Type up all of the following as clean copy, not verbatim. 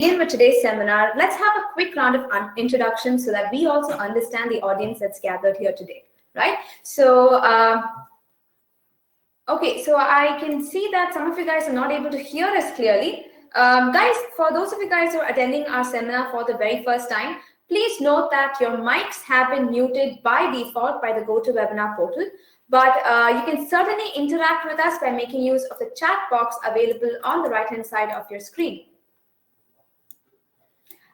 begin with today's seminar, let's have a quick round of introduction so that we also understand the audience that's gathered here today, right? So, okay, so I can see that some of you guys are not able to hear us clearly. Guys, for those of you guys who are attending our seminar for the very first time, please note that your mics have been muted by default by the GoToWebinar portal, but you can certainly interact with us by making use of the chat box available on the right-hand side of your screen.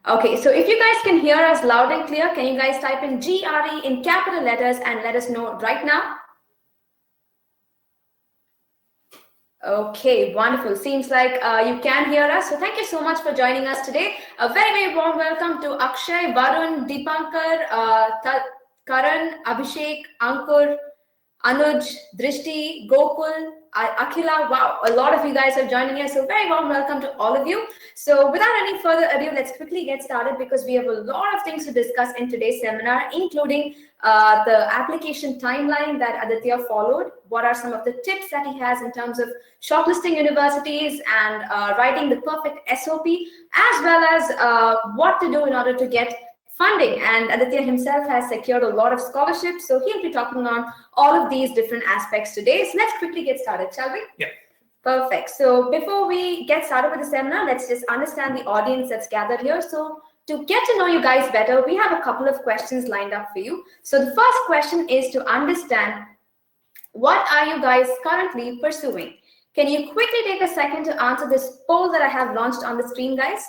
Okay, so if you guys can hear us loud and clear, can you guys type in GRE in capital letters and let us know right now? Okay, wonderful. Seems like you can hear us. So thank you so much for joining us today. A very, very warm welcome to Akshay, Varun, Deepankar, Karan, Abhishek, Ankur, Anuj, Drishti, Gokul, Akhila. Wow, a lot of you guys are joining us. So very warm welcome to all of you. So without any further ado, let's quickly get started because we have a lot of things to discuss in today's seminar, including the application timeline that Aditya followed. What are some of the tips that he has in terms of shortlisting universities and writing the perfect SOP, as well as what to do in order to get funding. And Aditya himself has secured a lot of scholarships, so he'll be talking on all of these different aspects today. So let's quickly get started, shall we? Yeah. Perfect. So before we get started with the seminar, let's just understand the audience that's gathered here. So to get to know you guys better, we have a couple of questions lined up for you. So the first question is to understand, what are you guys currently pursuing? Can you quickly take a second to answer this poll that I have launched on the screen, guys?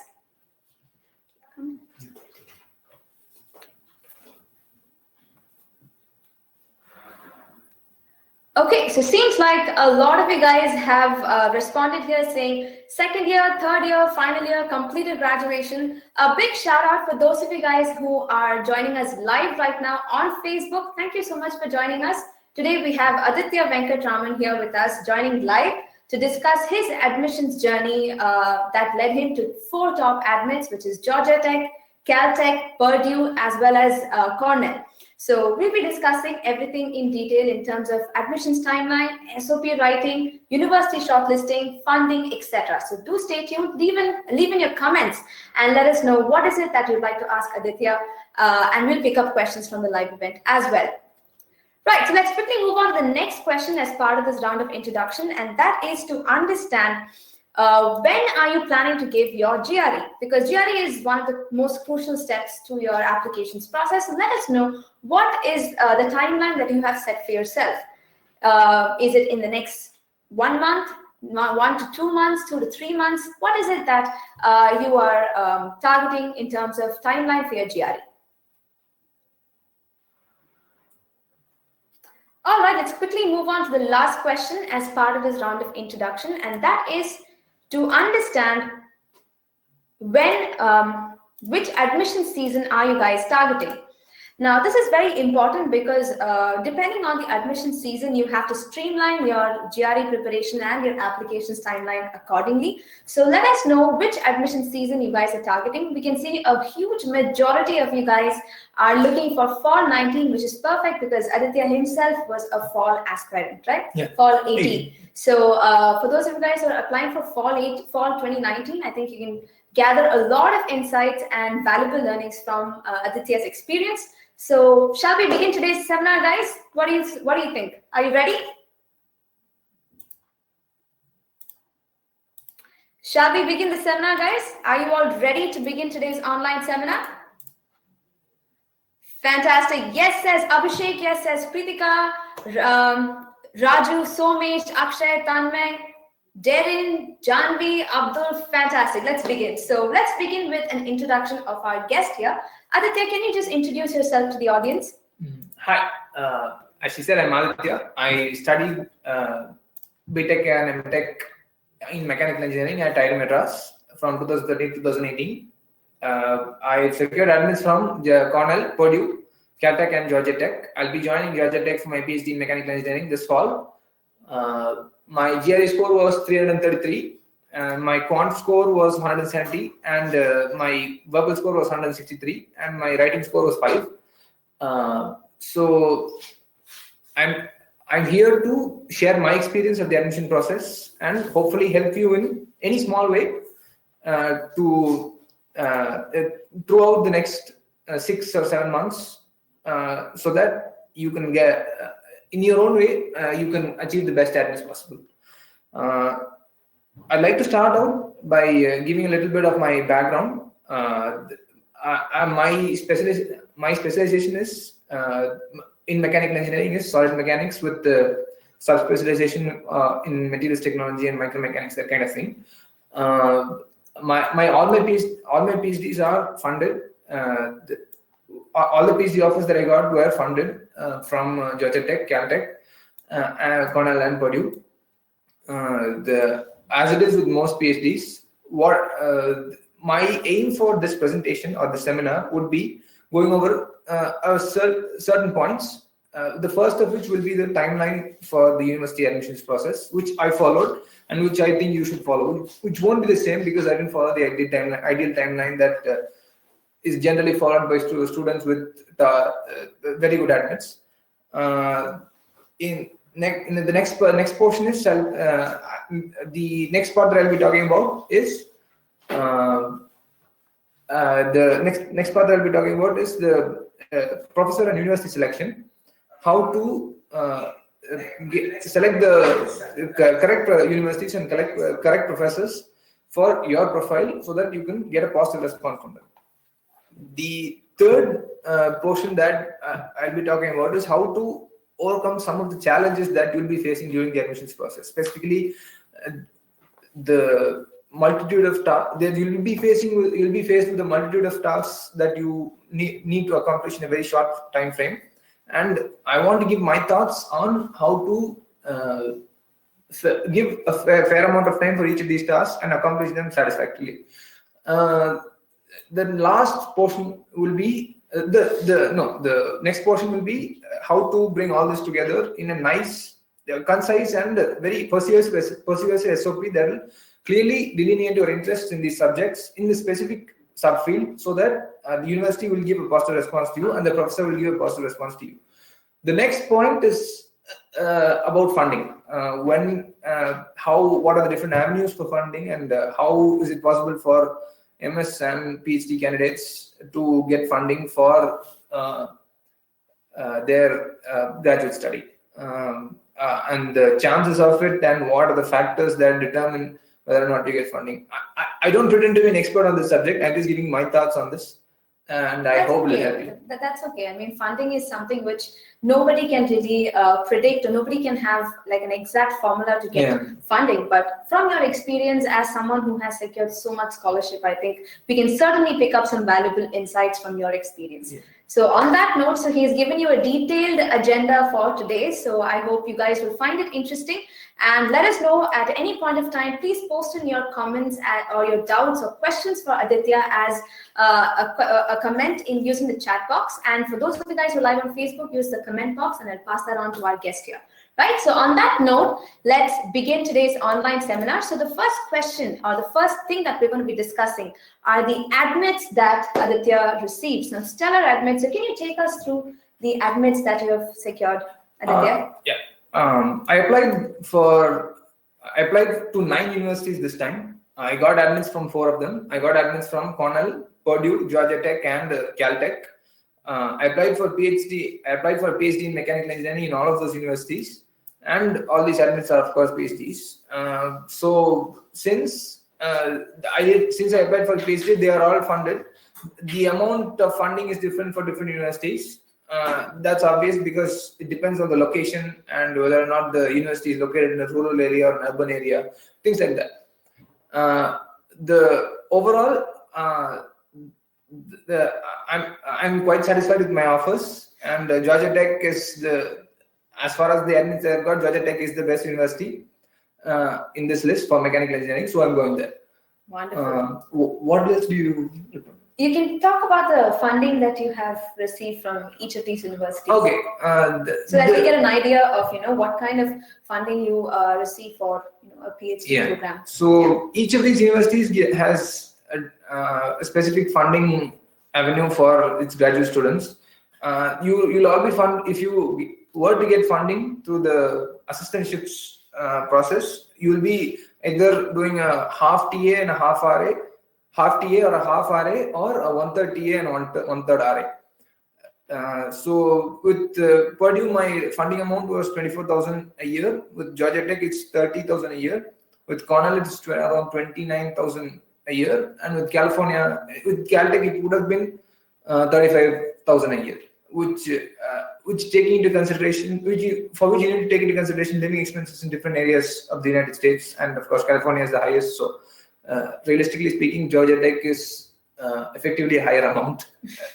Okay, so seems like a lot of you guys have responded here saying second year, third year, final year, completed graduation. A big shout out for those of you guys who are joining us live right now on Facebook. Thank you so much for joining us. Today we have Aditya Venkatraman here with us joining live to discuss his admissions journey that led him to 4 top admits, which is Georgia Tech, Caltech, Purdue, as well as Cornell. So we'll be discussing everything in detail in terms of admissions timeline, SOP writing, university shortlisting, funding, etc. So do stay tuned, leave in your comments and let us know what is it that you'd like to ask Aditya, and we'll pick up questions from the live event as well. Right, so let's quickly move on to the next question as part of this round of introduction, and that is to understand when are you planning to give your GRE? Because GRE is one of the most crucial steps to your applications process. So let us know, what is the timeline that you have set for yourself? Is it in the next 1 month, 1 to 2 months, 2 to 3 months? What is it that you are targeting in terms of timeline for your GRE? All right, let's quickly move on to the last question as part of this round of introduction, and that is to understand when, which admission season are you guys targeting? Now, this is very important because depending on the admission season, you have to streamline your GRE preparation and your applications timeline accordingly. So let us know which admission season you guys are targeting. We can see a huge majority of you guys are looking for fall 19, which is perfect because Aditya himself was a fall aspirant, right? Yeah. Fall 18. So for those of you guys who are applying for fall 2019, I think you can gather a lot of insights and valuable learnings from Aditya's experience. So shall we begin today's seminar, guys? What do you think? Are you ready? Shall we begin the seminar, guys? Are you all ready to begin today's online seminar? Fantastic. Yes, says Abhishek. Yes, says Kritika, Raju, Somesh, Akshay, Tanmay, Darren, Janvi, Abdul. Fantastic. Let's begin. So let's begin with an introduction of our guest here. Aditya, can you just introduce yourself to the audience? Hi. As she said, I'm Aditya. I studied BTech and MTech in mechanical engineering at IIT Madras from 2013 to 2018. I secured admits from Cornell, Purdue, Caltech, and Georgia Tech. I'll be joining Georgia Tech for my PhD in mechanical engineering this fall. My GRE score was 333. My quant score was 170, and my verbal score was 163, and my writing score was 5. So I'm here to share my experience of the admission process and hopefully help you in any small way to throughout the next 6 or 7 months, so that you can get in your own way, you can achieve the best admits possible. I'd like to start out by giving a little bit of my background. My specialization is in mechanical engineering is solid mechanics with the sub-specialization in materials technology and micromechanics, that kind of thing. All my PhDs are funded. All the PhD offers that I got were funded from Georgia Tech, Caltech, Cornell, and Purdue. As it is with most PhDs, my aim for this presentation or the seminar would be going over certain points. The first of which will be the timeline for the university admissions process, which I followed and which I think you should follow, which won't be the same because I didn't follow the ideal timeline that is generally followed by students with very good admits. In the next portion is the next part that I'll be talking about is the next part that I'll be talking about is the professor and university selection. How to select the correct universities and correct professors for your profile, so that you can get a positive response from them. The third portion that I'll be talking about is how to overcome some of the challenges that you'll be facing during the admissions process. Specifically, the multitude of tasks that you'll be faced with the multitude of tasks that you need to accomplish in a very short time frame. And I want to give my thoughts on how to give a fair amount of time for each of these tasks and accomplish them satisfactorily. The last portion will be the next portion will be how to bring all this together in a nice, concise, and very persuasive SOP that will clearly delineate your interests in these subjects in the specific subfield, so that the university will give a positive response to you and the professor will give a positive response to you. The next point is about funding. What are the different avenues for funding, and how is it possible for MS and PhD candidates to get funding for their graduate study, and the chances of it, and what are the factors that determine whether or not you get funding. I don't pretend to be an expert on this subject. I'm just giving my thoughts on this, and I hope it will help you. That's okay. I mean, funding is something which nobody can really predict, or nobody can have like an exact formula to get funding. But from your experience as someone who has secured so much scholarship, I think we can certainly pick up some valuable insights from your experience. Yeah. So on that note, so he's given you a detailed agenda for today. So I hope you guys will find it interesting, and let us know at any point of time. Please post in your comments or your doubts or questions for Aditya as a comment in using the chat box. And for those of you guys who are live on Facebook, use the comment box, and I'll pass that on to our guest here. Right, so on that note, let's begin today's online seminar. So the first question, or the first thing that we're going to be discussing, are the admits that Aditya receives. Now, stellar admits. So can you take us through the admits that you have secured, Aditya? I applied to 9 universities this time. I got admits from 4 of them. I got admits from Cornell, Purdue, Georgia Tech, and Caltech. I applied for a PhD in mechanical engineering in all of those universities, and all these admits are, of course, PhDs. So since I applied for a PhD, they are all funded. The amount of funding is different for different universities. That's obvious because it depends on the location and whether or not the university is located in a rural area or an urban area, things like that. The overall, I'm quite satisfied with my offers, and Georgia Tech is as far as the admits I've got, Georgia Tech is the best university in this list for mechanical engineering, so I'm going there. Wonderful. What else do you? You can talk about the funding that you have received from each of these universities. Okay. So that we get an idea of what kind of funding you receive for a PhD program. So each of these universities has a specific funding avenue for its graduate students. You'll all be funded if you were to get funding through the assistantships process. You will be either doing a half TA and a half RA, half TA or a half RA or a one-third TA and one-third RA. So with Purdue, my funding amount was 24,000 a year. With Georgia Tech, it's 30,000 a year. With Cornell, it's around 29,000 a year. And with California, with Caltech, it would have been 35,000 a year. Which taking into consideration, for which you need to take into consideration living expenses in different areas of the United States, and of course California is the highest. So realistically speaking, Georgia Tech is effectively a higher amount.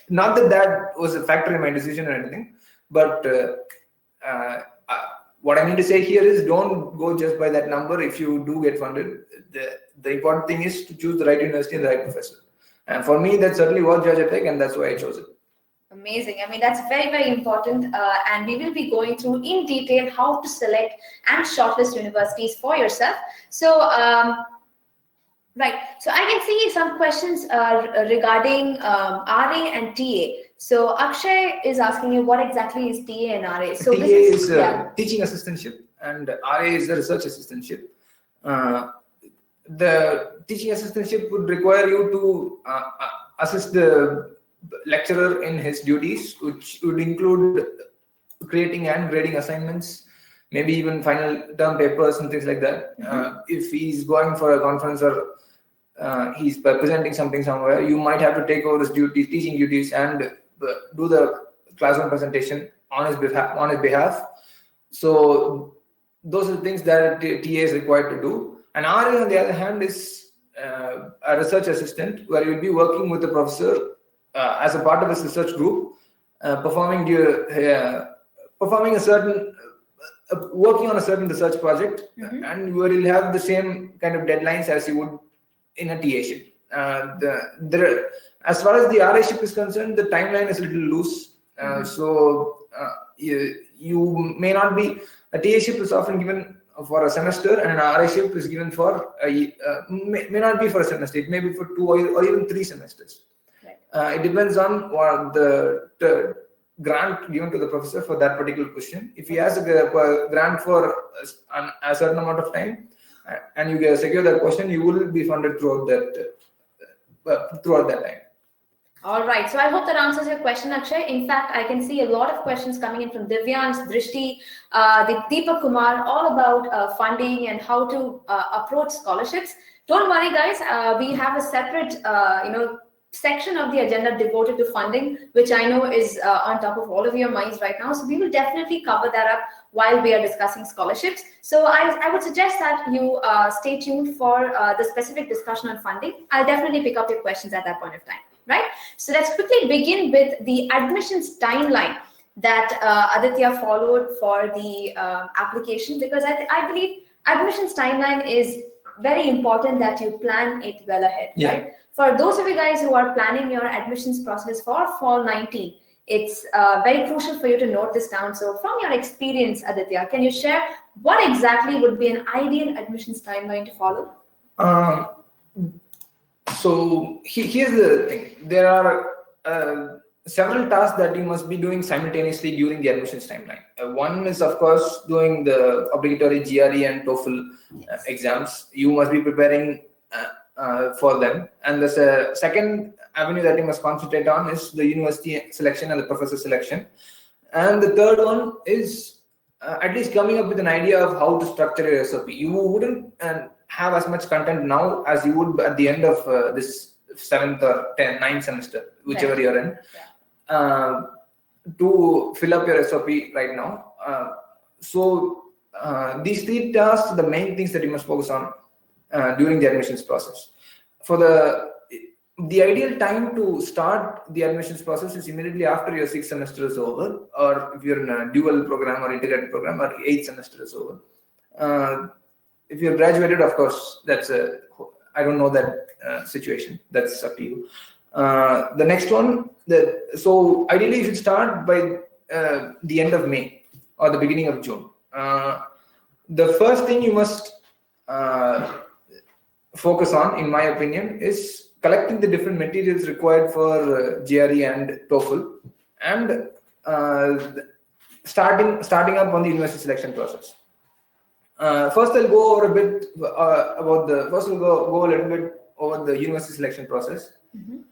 Not that that was a factor in my decision or anything, but what I mean to say here is don't go just by that number if you do get funded. The important thing is to choose the right university and the right professor. And for me, that certainly was Georgia Tech, and that's why I chose it. Amazing. I mean, that's very, very important. And we will be going through in detail how to select and shortlist universities for yourself. So, right. So I can see some questions regarding RA and TA. So Akshay is asking you what exactly is TA and RA. So TA is teaching assistantship, and RA is the research assistantship. The teaching assistantship would require you to assist the lecturer in his duties, which would include creating and grading assignments, maybe even final term papers and things like that. If he's going for a conference or he's presenting something somewhere, you might have to take over his duties, teaching duties, and do the classroom presentation on his behalf. So those are the things that TA is required to do. And RA, on the other hand, is a research assistant, where you'll be working with the professor as a part of his research group, working on a certain research project, and where you'll have the same kind of deadlines as you would in a TA-ship. As far as the RA-ship is concerned, the timeline is a little loose. So you may not be, a TA-ship is often given for a semester, and an RA-ship is given for may not be for a semester. It may be for 2 or even 3 semesters. It depends on what the grant given to the professor for that particular question. If he has a grant for a certain amount of time, and you secure that question, you will be funded throughout that time. All right. So I hope that answers your question, Akshay. In fact, I can see a lot of questions coming in from Divyans, Drishti, Deepak Kumar, all about funding and how to approach scholarships. Don't worry, guys. We have a separate, section of the agenda devoted to funding, which I know is on top of all of your minds right now. So we will definitely cover that up while we are discussing scholarships. So I would suggest that you stay tuned for the specific discussion on funding. I'll definitely pick up your questions at that point of time, right? So let's quickly begin with the admissions timeline that Aditya followed for the application, because I believe admissions timeline is very important that you plan it well ahead, right? For those of you guys who are planning your admissions process for fall 19, it's very crucial for you to note this down. So from your experience, Aditya, can you share what exactly would be an ideal admissions timeline to follow? So here's the thing. There are several tasks that you must be doing simultaneously during the admissions timeline. One is, of course, doing the obligatory GRE and TOEFL exams. You must be preparing for them. And the second avenue that you must concentrate on is the university selection and the professor selection. And the third one is at least coming up with an idea of how to structure your SOP. You wouldn't have as much content now as you would at the end of this 7th or 9th semester, whichever you're in, to fill up your SOP right now. So these 3 tasks are the main things that you must focus on during the admissions process. For the ideal time to start the admissions process is immediately after your 6th semester is over, or if you're in a dual program or integrated program, or 8th semester is over. If you're graduated, of course, I don't know that situation. That's up to you. The next one, so ideally you should start by the end of May or the beginning of June. The first thing you must focus on, in my opinion, is collecting the different materials required for GRE and TOEFL, and starting up on the university selection process. First, I'll go over a bit over the university selection process. Mhm.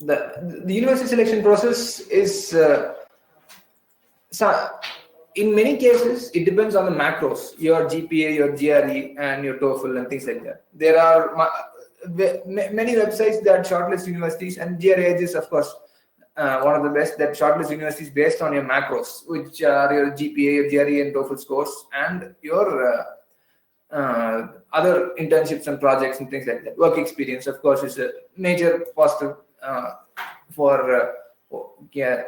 The university selection process is in many cases it depends on the macros, your GPA, your GRE, and your TOEFL and things like that. There are many websites that shortlist universities, and GRE is of course one of the best that shortlist universities based on your macros, which are your GPA, your GRE, and TOEFL scores, and your other internships and projects and things like that. Work experience, of course, is a major positive for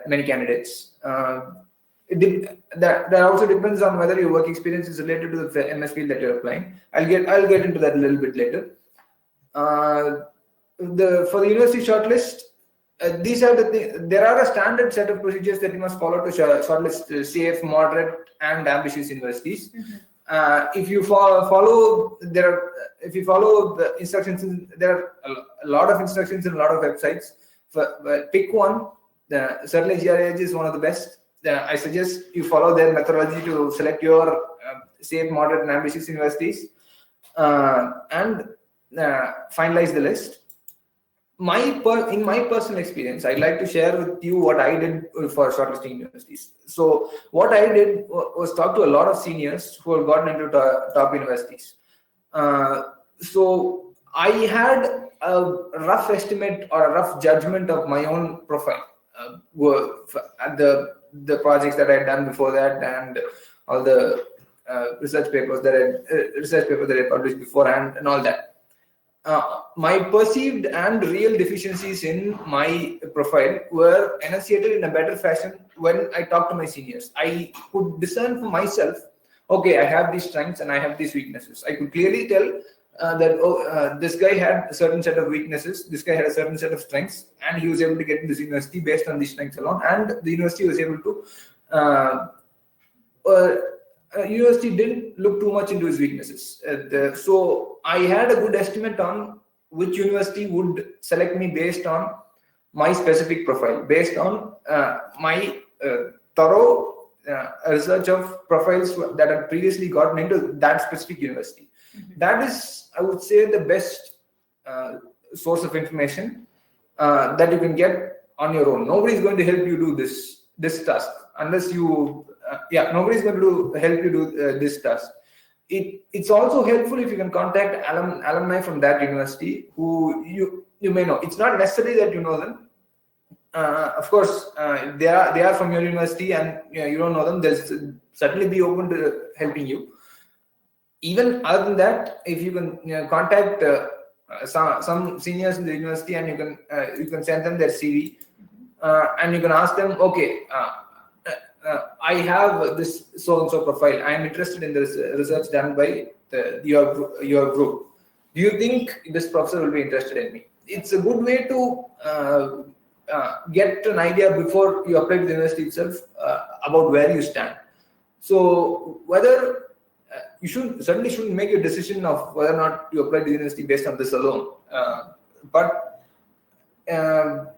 many candidates. That also depends on whether your work experience is related to the MS field that you're applying. I'll get into that a little bit later. For the university shortlist, these are the things. There are a standard set of procedures that you must follow to shortlist safe, moderate, and ambitious universities. Mm-hmm. If you follow the instructions, there are a lot of instructions in a lot of websites. Pick one. Certainly GRE is one of the best. I suggest you follow their methodology to select your safe, moderate, and ambitious universities, and finalize the list. In my personal experience, I'd like to share with you what I did for shortlisting universities. So what I did was talk to a lot of seniors who have gotten into top universities. So I had a rough estimate or a rough judgment of my own profile, the projects that I had done before that, and all the research papers that I published beforehand, and all that. My perceived and real deficiencies in my profile were enunciated in a better fashion when I talked to my seniors. I could discern for myself, okay, I have these strengths and I have these weaknesses. I could clearly tell that this guy had a certain set of weaknesses, this guy had a certain set of strengths, and he was able to get into this university based on these strengths alone, and the university was able to university didn't look too much into his weaknesses. So I had a good estimate on which university would select me based on my specific profile, based on my thorough research of profiles that had previously gotten into that specific university. Mm-hmm. That is, I would say, the best source of information that you can get on your own. Nobody is going to help you do this task unless you nobody's going to help you do this task. It's also helpful if you can contact alumni from that university who you may know. It's not necessary that you know them. Of course, they are from your university, and you don't know them. They'll certainly be open to helping you. Even other than that, if you can contact some seniors in the university, and you can send them their CV, and you can ask them, okay. I have this so-and-so profile. I am interested in this research done by your group. Do you think this professor will be interested in me? It's a good way to get an idea before you apply to the university itself about where you stand. So whether you certainly shouldn't make a decision of whether or not you apply to the university based on this alone, but it'll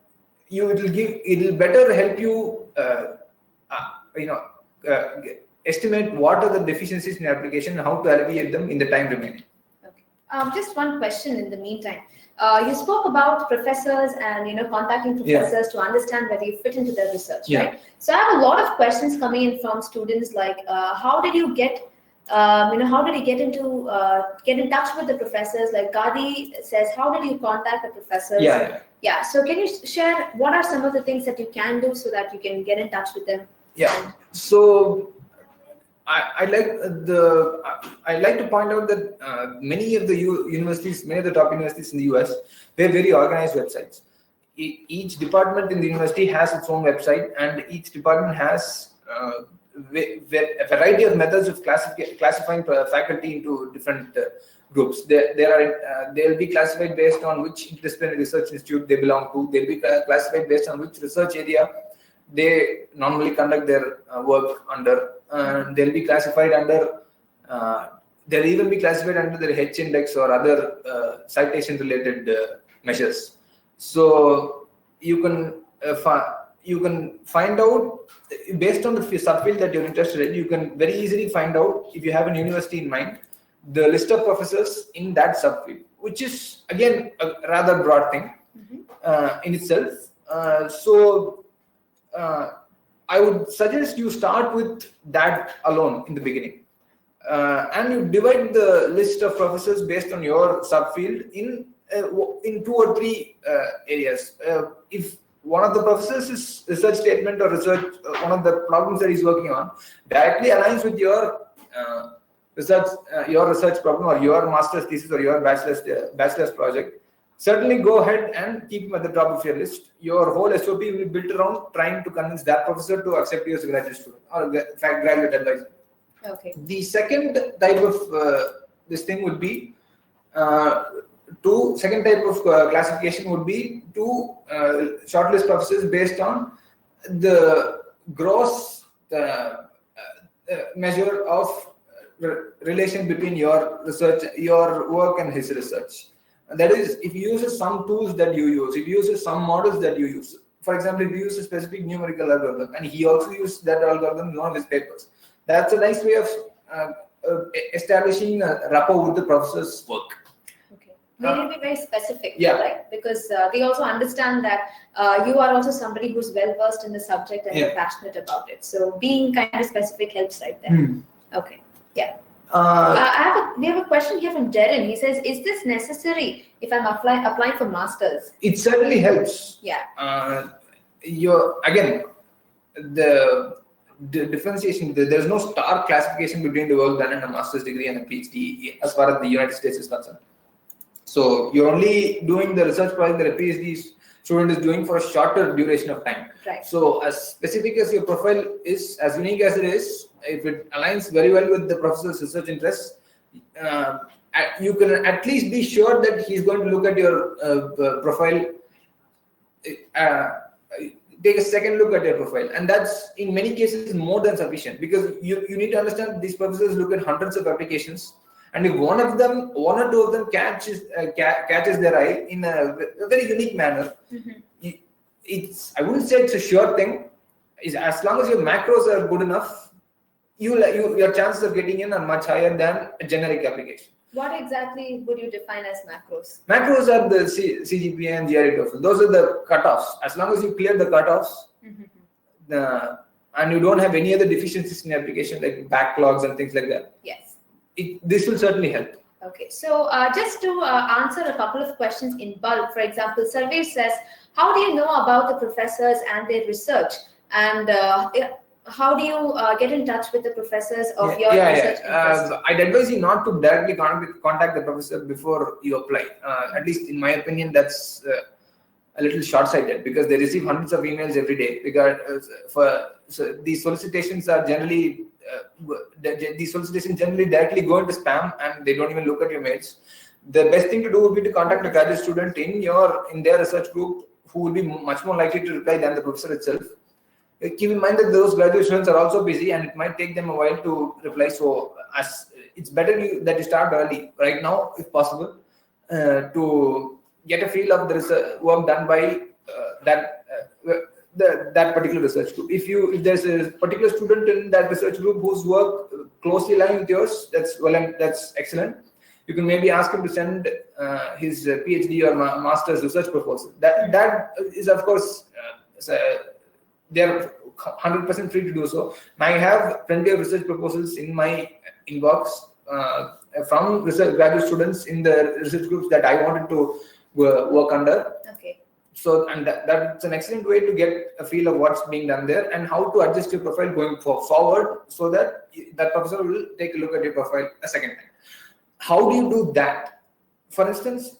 better help you. Estimate what are the deficiencies in your application and how to alleviate them in the time remaining. Okay. Just one question in the meantime. You spoke about professors and contacting professors to understand whether you fit into their research, right? So I have a lot of questions coming in from students like, how did you get get in touch with the professors? Like Gadi says, how did you contact the professors? Yeah. So can you share what are some of the things that you can do so that you can get in touch with them? Yeah. So I'd like to point out that many of the universities, many of the top universities in the US, they have very organized websites. Each department in the university has its own website, and each department has a variety of methods of classifying faculty into different groups. They'll be classified based on which interdisciplinary research institute they belong to. They'll be classified based on which research area they normally conduct their work under. They'll be classified under. They'll even be classified under their H index or other citation-related measures. So you can find out based on the subfield that you're interested in. You can very easily find out if you have a university in mind. the list of professors in that subfield, which is again a rather broad thing in itself. I would suggest you start with that alone in the beginning, and you divide the list of professors based on your subfield in 2 or 3 areas. If one of the professors is research statement or research, one of the problems that he's working on directly aligns with your research problem or your master's thesis or your bachelor's project, certainly go ahead and keep him at the top of your list. Your whole SOP will be built around trying to convince that professor to accept you as a graduate student or graduate advisor. Okay. The second type of this thing would be second type of classification would be to shortlist professors based on the gross measure of relation between your research, your work, and his research. That is, if he uses some tools that you use, if he uses some models that you use. For example, if you use a specific numerical algorithm, and he also used that algorithm in one of his papers, that's a nice way of establishing a rapport with the professor's work. Okay. We need to be very specific, yeah. right? Because they also understand that you are also somebody who's well versed in the subject and you're passionate about it. So being kind of specific helps right there. Okay. Yeah. We have a question here from Darren. He says, "Is this necessary if I'm applying for masters?" It certainly helps. Yeah. The differentiation. There's no stark classification between the work done in a master's degree and a PhD as far as the United States is concerned. So you're only doing the research project that a PhD student is doing for a shorter duration of time. Right. So as specific as your profile is, as unique as it is, if it aligns very well with the professor's research interests, you can at least be sure that he's going to look at your profile, take a second look at your profile, and that's in many cases more than sufficient, because you need to understand these professors look at hundreds of applications, and if one or two of them catches their eye in a very unique manner, I wouldn't say it's a sure thing. As long as your macros are good enough, your chances of getting in are much higher than a generic application. What exactly would you define as macros? Macros are the CGPA and GRE TOEFL. Those are the cutoffs. As long as you clear the cutoffs, and you don't have any other deficiencies in the application like backlogs and things like that. Yes. This will certainly help. Okay, so just to answer a couple of questions in bulk, for example, Sarvesh says, how do you know about the professors and their research? And how do you get in touch with the professors of your research interest? I'd advise you not to directly contact the professor before you apply. At least in my opinion, that's a little short-sighted, because they receive hundreds of emails every day. So these solicitations are generally directly go into spam, and they don't even look at your mails. The best thing to do would be to contact a graduate student in their research group, who will be much more likely to reply than the professor itself. Keep in mind that those graduate students are also busy, and it might take them a while to reply. So it's better that you start early, right now, if possible, to get a feel of the work done by that particular research group. If there's a particular student in that research group whose work closely aligns with yours, that's excellent. You can maybe ask him to send his PhD or master's research proposal. That is, of course, they're 100% free to do so. I have plenty of research proposals in my inbox from graduate students in the research groups that I wanted to work under. Okay. So, and that's an excellent way to get a feel of what's being done there and how to adjust your profile going forward, so that that professor will take a look at your profile a second time. How do you do that? For instance,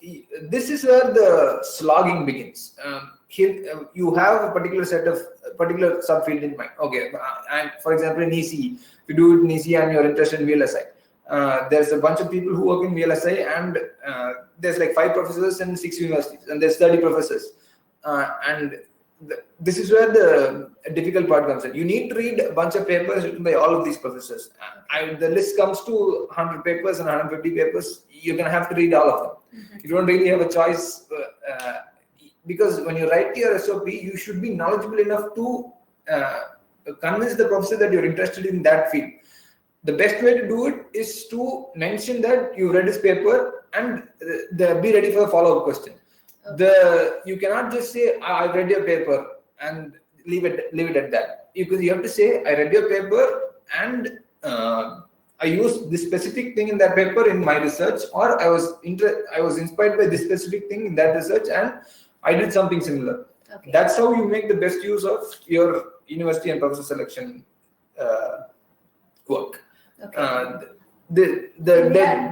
this is where the slogging begins. Here you have a particular subfield in mind. Okay, and for example, in ECE, if you do it in ECE and you're interested in VLSI, there's a bunch of people who work in VLSI, and there's like 5 professors and 6 universities, and there's 30 professors. This is where the difficult part comes in. You need to read a bunch of papers written by all of these professors. The list comes to 100 papers and 150 papers. You're going to have to read all of them. You don't really have a choice, because when you write your SOP, you should be knowledgeable enough to convince the professor that you're interested in that field. the best way to do it is to mention that you read this paper and be ready for the follow-up question. You cannot just say I read your paper and leave it at that. You have to say I read your paper and I used this specific thing in that paper in my research, or I was inspired by this specific thing in that research and I did something similar. Okay. That's how you make the best use of your university and professor selection work. Okay. The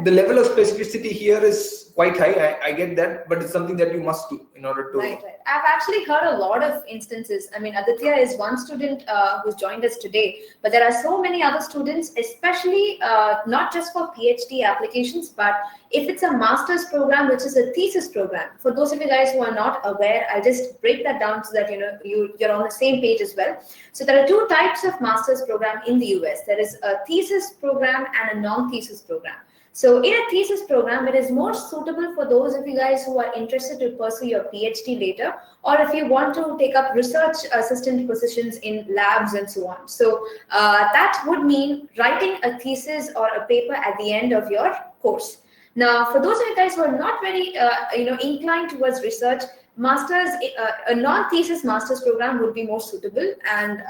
level of specificity here is quite high. I get that, but it's something that you must do in order to. Right. I've actually heard a lot of instances. I mean, Aditya is one student who's joined us today, but there are so many other students, especially not just for PhD applications, but if it's a master's program, which is a thesis program. For those of you guys who are not aware, I'll just break that down so that you're on the same page as well. So there are two types of master's program in the US. There is a thesis program and a non-thesis program. So in a thesis program, it is more suitable for those of you guys who are interested to pursue your PhD later, or if you want to take up research assistant positions in labs and so on. So that would mean writing a thesis or a paper at the end of your course. Now, for those of you guys who are not very inclined towards research, a non-thesis master's program would be more suitable, and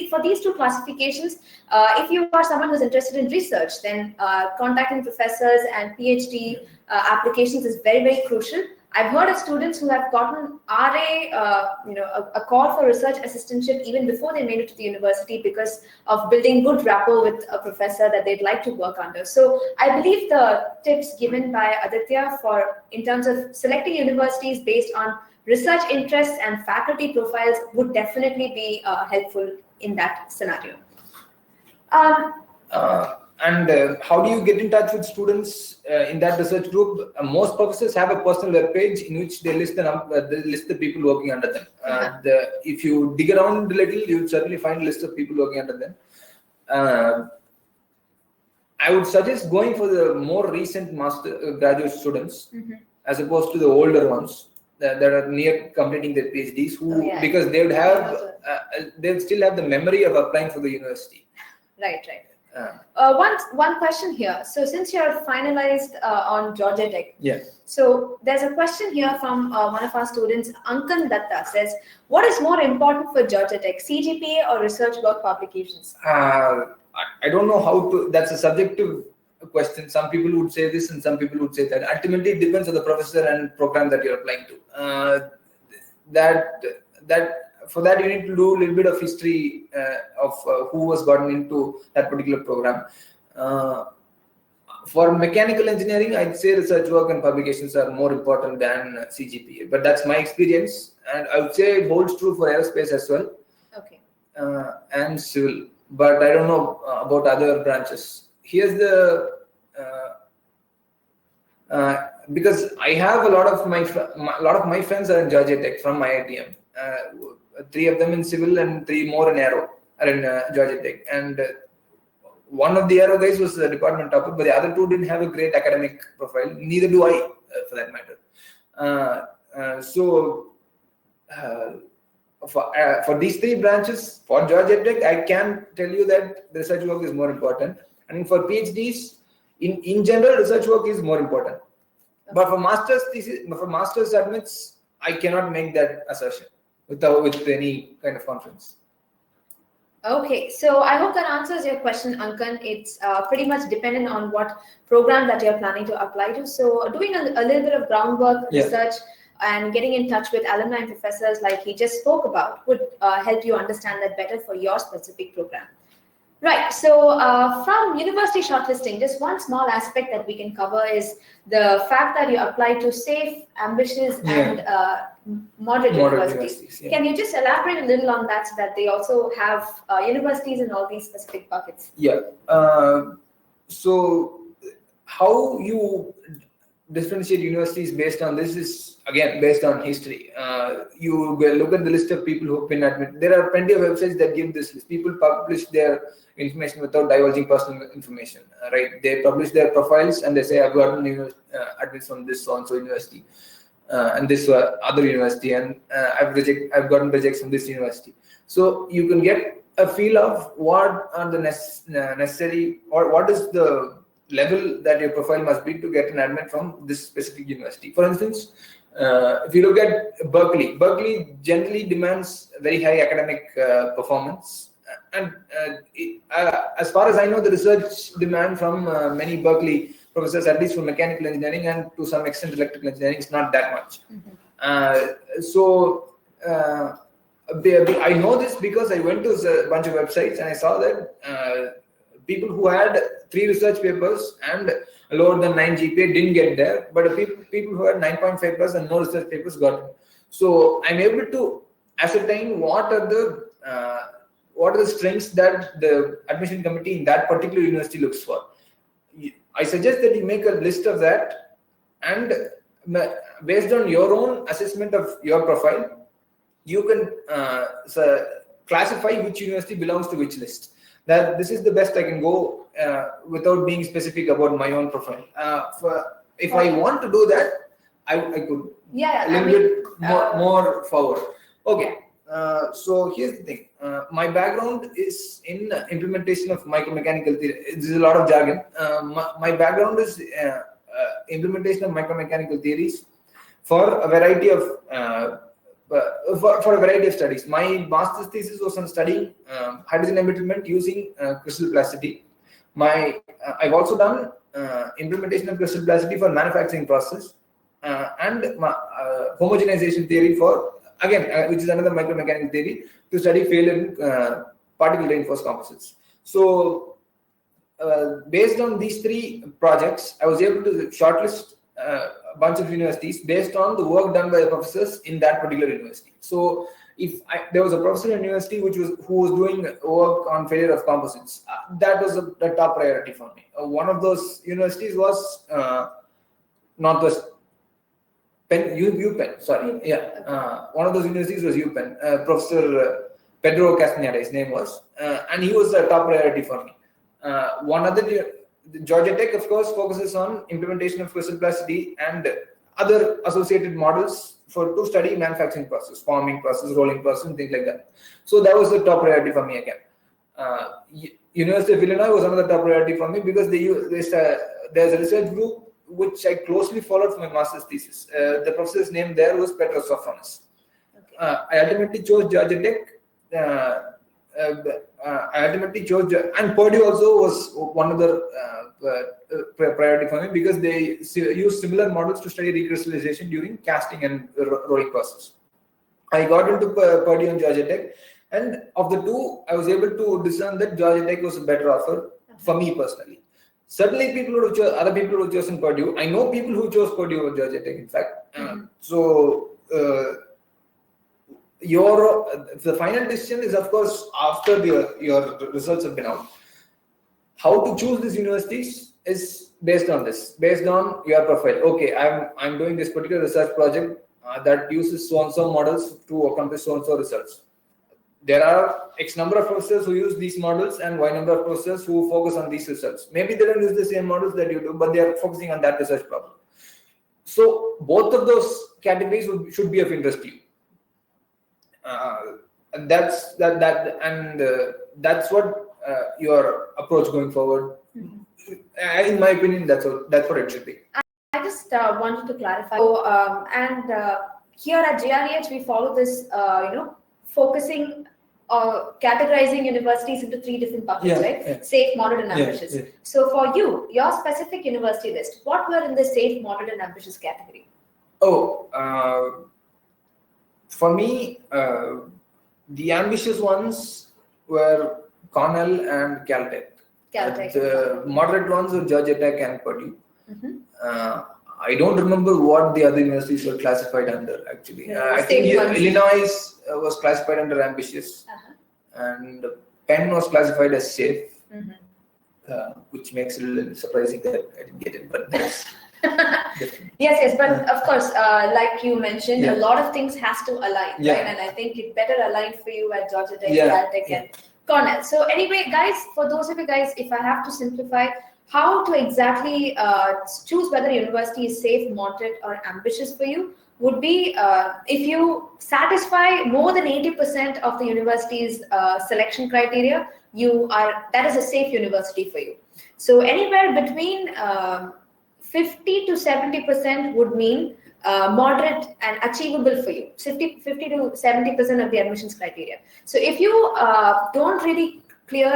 for these two classifications, if you are someone who's interested in research, then contacting professors and PhD applications is very, very crucial. I've heard of students who have gotten RA, a call for research assistantship even before they made it to the university because of building good rapport with a professor that they'd like to work under. So I believe the tips given by Aditya in terms of selecting universities based on research interests and faculty profiles would definitely be helpful in that scenario. And how do you get in touch with students in that research group? Most professors have a personal web page in which they list the people working under them. If you dig around a little, you'll certainly find a list of people working under them. I would suggest going for the more recent graduate students as opposed to the older ones that are near completing their PhDs, because they would have they still have the memory of applying for the university. Right. One question here. So since you're finalized on Georgia Tech, so there's a question here from one of our students, Ankan Datta says, what is more important for Georgia Tech, CGPA or research work publications? I don't know how to, that's a subjective question. Some people would say this and some people would say that. Ultimately, it depends on the professor and program that you're applying to. For that, you need to do a little bit of history of who was gotten into that particular program. For mechanical engineering, I'd say research work and publications are more important than CGPA, but that's my experience, and I would say it holds true for aerospace as well. Okay. And civil, but I don't know about other branches. Here's the because I have a lot of my friends are in Georgia Tech from my IITM. 3 of them in civil and 3 more in aero are in Georgia Tech, and one of the aero guys was the department topper, but the other 2 didn't have a great academic profile. Neither do I, for that matter. For these 3 branches, for Georgia Tech, I can tell you that the research work is more important. And for PhDs, in general, research work is more important. But for master's thesis, for master's admits, I cannot make that assertion with any kind of confidence. Okay, so I hope that answers your question, Ankan. It's pretty much dependent on what program that you're planning to apply to. So doing a little bit of groundwork, research, and getting in touch with alumni and professors like he just spoke about would help you understand that better for your specific program. Right, so from university shortlisting, just one small aspect that we can cover is the fact that you apply to safe, ambitious, and moderate universities. Can you just elaborate a little on that so that they also have universities in all these specific buckets? So how you differentiate universities based on this is again based on history. You look at the list of people who have been admitted. There are plenty of websites that give this list. People publish their information without divulging personal information, right? They publish their profiles and they say, I've gotten admits from this so-and-so university. and this other university, and I've gotten rejects from this university. So you can get a feel of what are the necessary, or what is the level that your profile must be to get an admit from this specific university. For instance, if you look at Berkeley generally demands very high academic performance. And as far as I know, the research demand from many Berkeley professors, at least for mechanical engineering and to some extent electrical engineering, is not that much. So I know this because I went to a bunch of websites and I saw that people who had 3 research papers and lower than 9 GPA didn't get there, but people who had 9.5 plus and no research papers got it. So I'm able to ascertain what are the strengths that the admission committee in that particular university looks for. I suggest that you make a list of that, and based on your own assessment of your profile, you can classify which university belongs to which list. That this is the best I can go without being specific about my own profile. If I want to do that, I could a little bit more forward. Okay. So here's the thing. My background is in implementation of micromechanical theory. This is a lot of jargon. My background is implementation of micromechanical theories for a variety of for a variety of studies. My master's thesis was on studying hydrogen embrittlement using crystal plasticity. I've also done implementation of crystal plasticity for manufacturing process and homogenization theory for, again, which is another micromechanical theory to study failure in particle reinforced composites. So based on these 3 projects, I was able to shortlist a bunch of universities based on the work done by the professors in that particular university. So if there was a professor in university who was doing work on failure of composites, that was the top priority for me. One of those universities was Northwest UPenn, sorry, yeah. One of those universities was UPenn. Professor Pedro Castaneda, his name was, and he was a top priority for me. One other, Georgia Tech, of course, focuses on implementation of crystal plasticity and other associated models to study manufacturing process, forming process, rolling process, and things like that. So that was the top priority for me again. University of Illinois was another top priority for me because there's a research group which I closely followed for my master's thesis. The professor's name there was Petros Sophonis. Okay. I ultimately chose Georgia Tech. And Purdue also was one of the priority for me because they use similar models to study recrystallization during casting and rolling process. I got into Purdue and Georgia Tech, and of the 2, I was able to discern that Georgia Tech was a better offer for me personally. Certainly, other people who chose in Purdue. I know people who chose Purdue over Georgia Tech, in fact. So the final decision is, of course, after your results have been out. How to choose these universities is based on your profile. Okay, I'm doing this particular research project that uses so and so models to accomplish so and so results. There are X number of professors who use these models and Y number of professors who focus on these results. Maybe they don't use the same models that you do, but they are focusing on that research problem. So both of those categories should be of interest to you. That's what your approach going forward. In my opinion, that's what it should be. I just wanted to clarify. So, here at GREH, we follow this, focusing categorizing universities into 3 different buckets, right? Yeah. Safe, moderate, and ambitious. Yeah. So for you, your specific university list, what were in the safe, moderate, and ambitious category? For me, the ambitious ones were Cornell and Caltech. The moderate ones were Georgia Tech and Purdue. I don't remember what the other universities were classified under, actually. I think Illinois was classified under ambitious, and Penn was classified as safe, which makes it a little surprising that I didn't get it, but that's yes, but of course, like you mentioned, a lot of things has to align, right? And I think it better aligned for you at Georgia Tech, Caltech, and Cornell. So anyway, guys, for those of you guys, if I have to simplify, how to exactly choose whether a university is safe, moderate, or ambitious for you would be if you satisfy more than 80% of the university's selection criteria, that is a safe university for you. So anywhere between 50 to 70% would mean moderate and achievable for you. 50 to 70% of the admissions criteria. So if you don't really clear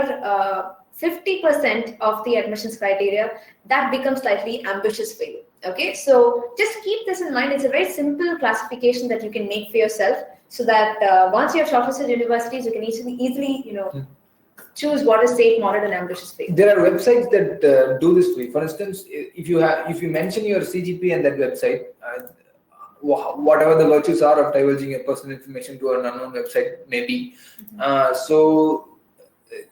50% of the admissions criteria, that becomes slightly ambitious for you. Okay, so just keep this in mind. It's a very simple classification that you can make for yourself, so that once you have shortlisted universities, you can easily choose what is safe, moderate, and ambitious for you. There are websites that do this for you. For instance, if you mention your CGP and that website, whatever the virtues are of divulging your personal information to an unknown website, maybe. So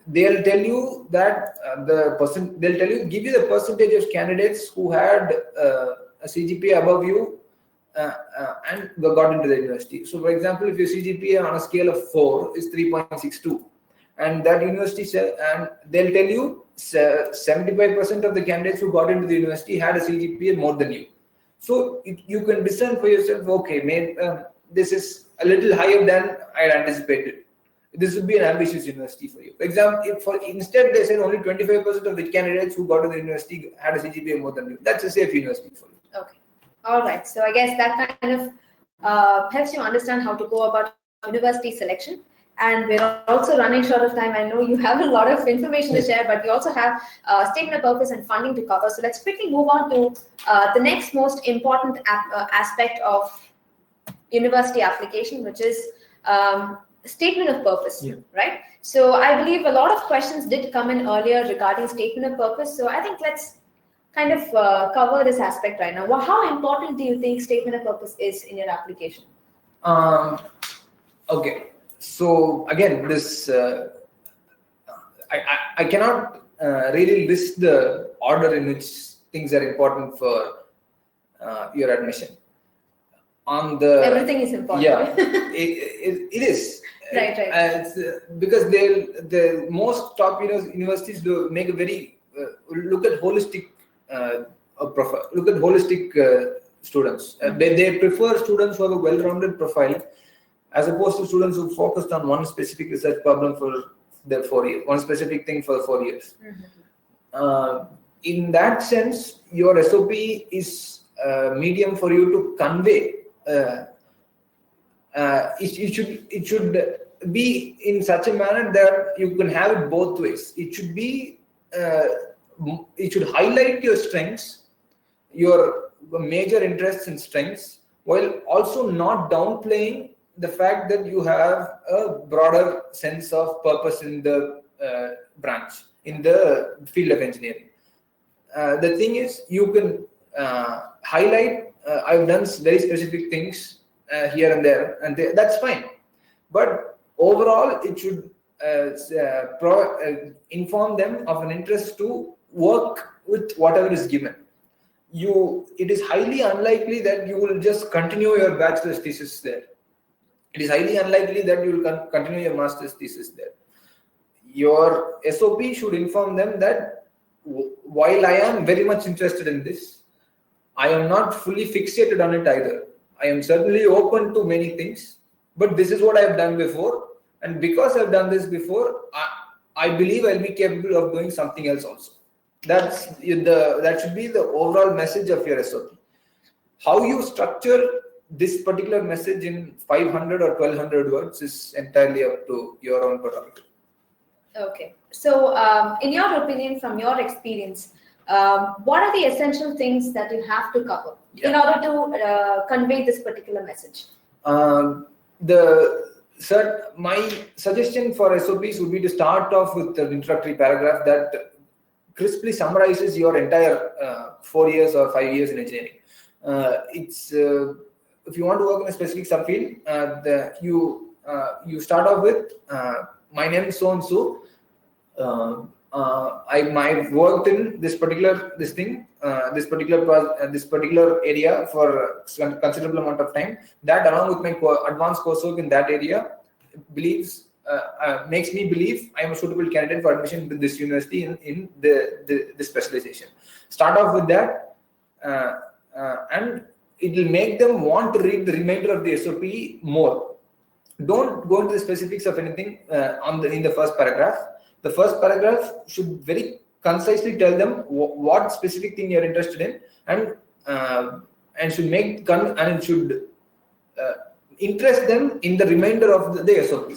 they'll tell you that give you the percentage of candidates who had a CGPA above you and got into the university. So, for example, if your CGPA on a scale of 4 is 3.62, and that university and they'll tell you 75% of the candidates who got into the university had a CGPA more than you. So you can discern for yourself, okay, this is a little higher than I had anticipated. This would be an ambitious university for you. For example, instead they said only 25% of the candidates who got to the university had a CGPA more than you. That's a safe university for you. Okay. All right. So I guess that kind of helps you understand how to go about university selection. And we're also running short of time. I know you have a lot of information to share, but we also have statement of purpose and funding to cover. So let's quickly move on to the next most important aspect of university application, which is statement of purpose, right? So I believe a lot of questions did come in earlier regarding statement of purpose. So I think let's kind of cover this aspect right now. Well, how important do you think statement of purpose is in your application? Okay. So again, this I cannot really list the order in which things are important for your admission. Everything is important. Yeah, it is. Right. Because the most top universities do make a very look at holistic profile. Look at holistic students. They prefer students who have a well-rounded profile, as opposed to students who focused on one specific research problem for their 4 years, one specific thing for 4 years. In that sense, your SOP is a medium for you to convey. It should be in such a manner that you can have it both ways. It should be it should highlight your strengths, your major interests and strengths, while also not downplaying the fact that you have a broader sense of purpose in the branch, in the field of engineering. The thing is, you can highlight, I've done very specific things here and there, and that's fine. But overall, it should inform them of an interest to work with whatever is given. It is highly unlikely that you will just continue your bachelor's thesis there. It is highly unlikely that you will continue your master's thesis there. Your SOP should inform them that while I am very much interested in this, I am not fully fixated on it either. I am certainly open to many things, but this is what I have done before. And because I've done this before, I believe I'll be capable of doing something else also. That should be the overall message of your SOP. How you structure this particular message in 500 or 1200 words is entirely up to your own prerogative. Okay. So, in your opinion, from your experience, what are the essential things that you have to cover in order to convey this particular message? My suggestion for SOPs would be to start off with an introductory paragraph that crisply summarizes your entire 4 years or 5 years in engineering. If you want to work in a specific subfield, you start off with my name is so and so. I worked in this particular area for a considerable amount of time. That, along with my advanced coursework in that area, makes me believe I am a suitable candidate for admission to this university in the specialization. Start off with that, and it will make them want to read the remainder of the SOP more. Don't go into the specifics of anything in the first paragraph. The first paragraph should very concisely tell them what specific thing you're interested in, and should interest them in the remainder of the SOP.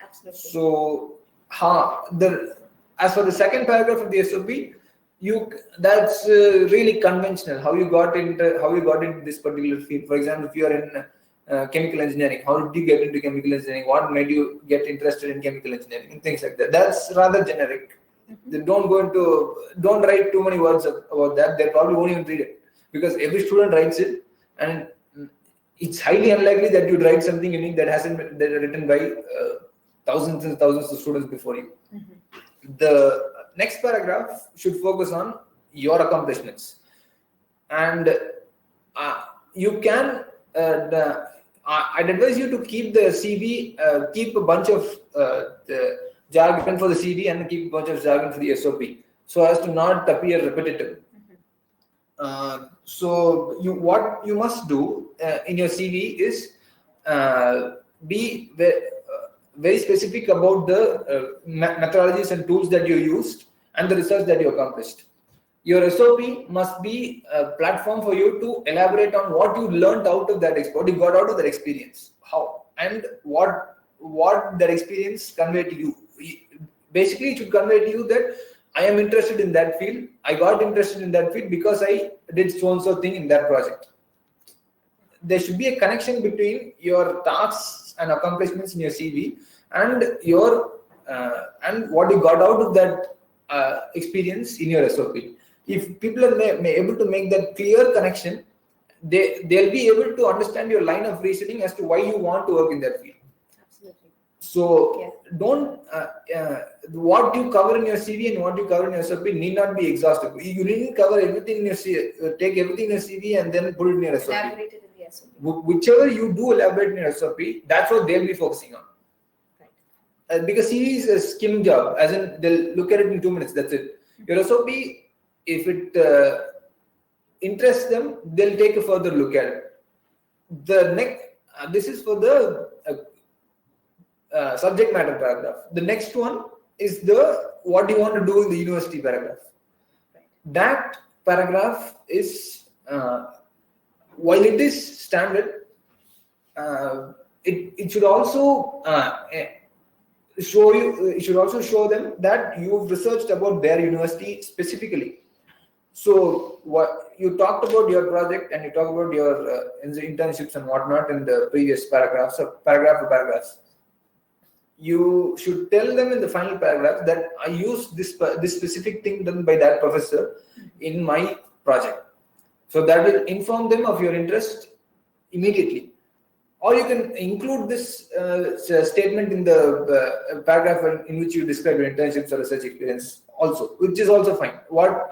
Absolutely. So, as for the second paragraph of the SOP, that's really conventional. How you got into this particular field. For example, if you are in chemical engineering, how did you get into chemical engineering? What made you get interested in chemical engineering? And things like that. That's rather generic. Mm-hmm. Don't write too many words about that. They probably won't even read it, because every student writes it, and it's highly unlikely that you'd write something unique that hasn't been written by thousands and thousands of students before you. Mm-hmm. The next paragraph should focus on your accomplishments, and you can. I'd advise you to keep the CV, keep a bunch of the jargon for the CV, and keep a bunch of jargon for the SOP, so as to not appear repetitive. Mm-hmm. So what you must do in your CV is be very specific about the methodologies and tools that you used and the research that you accomplished. Your SOP must be a platform for you to elaborate on what you learned out of that, what you got out of that experience, how, and what that experience conveyed to you. Basically, it should convey to you that I am interested in that field. I got interested in that field because I did so-and-so thing in that project. There should be a connection between your tasks and accomplishments in your CV and and what you got out of that experience in your SOP. If people are able to make that clear connection, they'll be able to understand your line of reasoning as to why you want to work in that field. Absolutely. So don't what you cover in your CV and what you cover in your SOP need not be exhaustive. You needn't cover everything in your CV, take everything in your CV and then put it in your SOP. Elaborate it in the SOP. Whichever you do elaborate in your SOP, that's what they'll be focusing on. Right. Because CV is a skim job, as in they'll look at it in 2 minutes. That's it. Your SOP, if it interests them, they'll take a further look at it. This is for the subject matter paragraph. The next one is what you want to do in the university paragraph. Right. That paragraph is, while it is standard, it should also show them that you've researched about their university specifically. So what you talked about your project and you talked about your internships and whatnot in the previous paragraphs, or paragraphs. You should tell them in the final paragraph that I used this specific thing done by that professor in my project. So that will inform them of your interest immediately. Or you can include this statement in the paragraph in which you describe your internships or research experience also, which is also fine. Where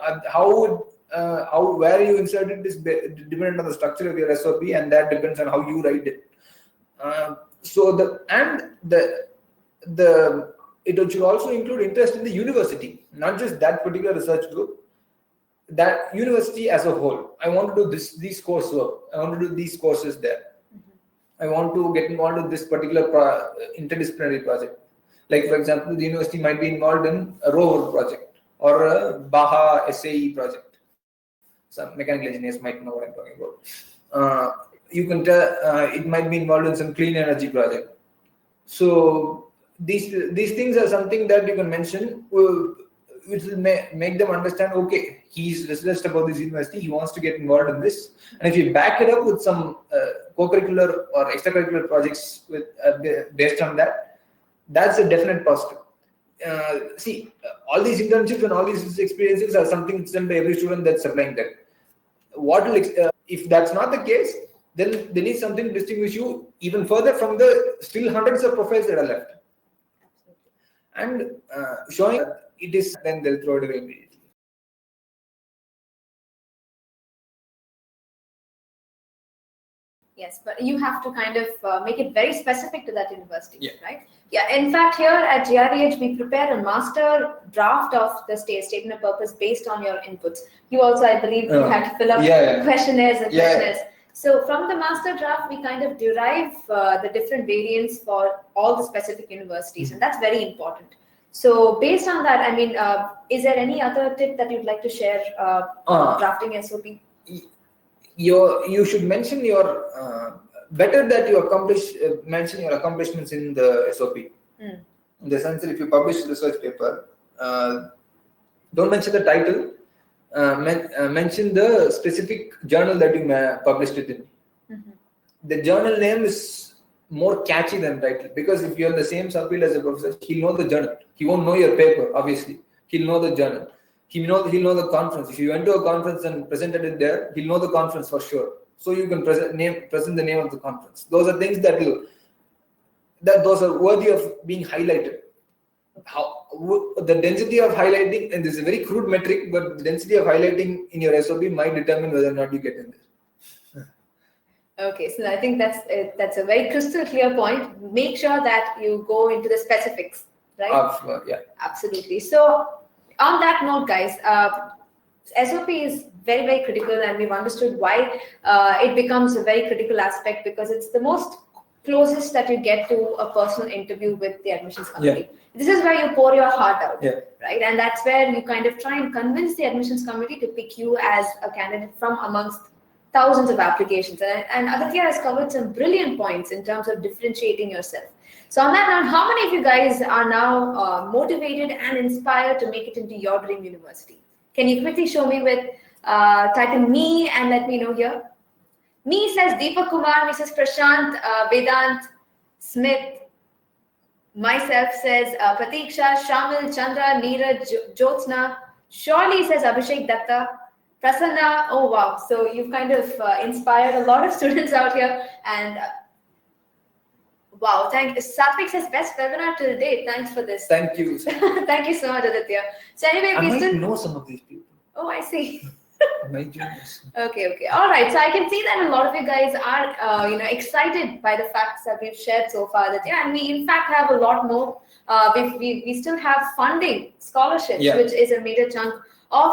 you insert it is dependent on the structure of your SOP, and that depends on how you write it. It should also include interest in the university, not just that particular research group. That university as a whole. I want to do these coursework. I want to do these courses there. I want to get involved in this particular interdisciplinary project. Like, for example, the university might be involved in a rover project or a Baha SAE project. Some mechanical engineers might know what I'm talking about. You can tell it might be involved in some clean energy project. So these things are something that you can mention, which will make them understand, okay, he's researched about this university, he wants to get involved in this. And if you back it up with some co-curricular or extracurricular projects based on that, that's a definite positive. All these internships and all these experiences are something that's done by every student that's applying there. If that's not the case, then they need something to distinguish you even further from the still hundreds of profiles that are left. And showing it is, then they'll throw it away immediately. Yes, but you have to kind of make it very specific to that university, right? Yeah, in fact, here at GREH, we prepare a master draft of the statement of purpose based on your inputs. You also, I believe, you had to fill up questionnaires and questionnaires. So from the master draft, we kind of derive the different variants for all the specific universities, and that's very important. So based on that, I mean, is there any other tip that you'd like to share on drafting SOP? You should mention your better that you mention your accomplishments in the SOP. In the sense that if you publish a research paper, don't mention the title. Mention the specific journal that you published it in. The journal name is more catchy than title, because if you have the same subfield as a professor, he'll know the journal. He won't know your paper, obviously. He'll know the journal. He'll know the conference. If you went to a conference and presented it there, he'll know the conference for sure. So you can present the name of the conference. Those are things those are worthy of being highlighted. The density of highlighting, and this is a very crude metric, but the density of highlighting in your SOP might determine whether or not you get in there. Okay, so I think that's a very crystal clear point. Make sure that you go into the specifics, right? Yeah. Absolutely. So on that note, guys, SOP is very, very critical, and we've understood why it becomes a very critical aspect, because it's the most closest that you get to a personal interview with the admissions committee. Yeah. This is where you pour your heart out, right? And that's where you kind of try and convince the admissions committee to pick you as a candidate from amongst thousands of applications. And Aditya has covered some brilliant points in terms of differentiating yourself. So on that note, how many of you guys are now motivated and inspired to make it into your dream university? Can you quickly show me with type in me and let me know here? Me says Deepak Kumar, Mrs. Prashant, Vedant, Smith. Myself says Pratiksha, Shamil, Chandra, Neeraj, Jyotsna. Shorely says Abhishek Datta. Prasanna, oh wow. So you've kind of inspired a lot of students out here. And wow, Satvik says best webinar till date. Thanks for this. Thank you. Thank you so much, Aditya. So anyway, I might know some of these people. Oh, I see. My genius. Okay. All right. So I can see that a lot of you guys are, excited by the facts that we've shared so far. And we in fact have a lot more. We still have funding, scholarships, which is a major chunk of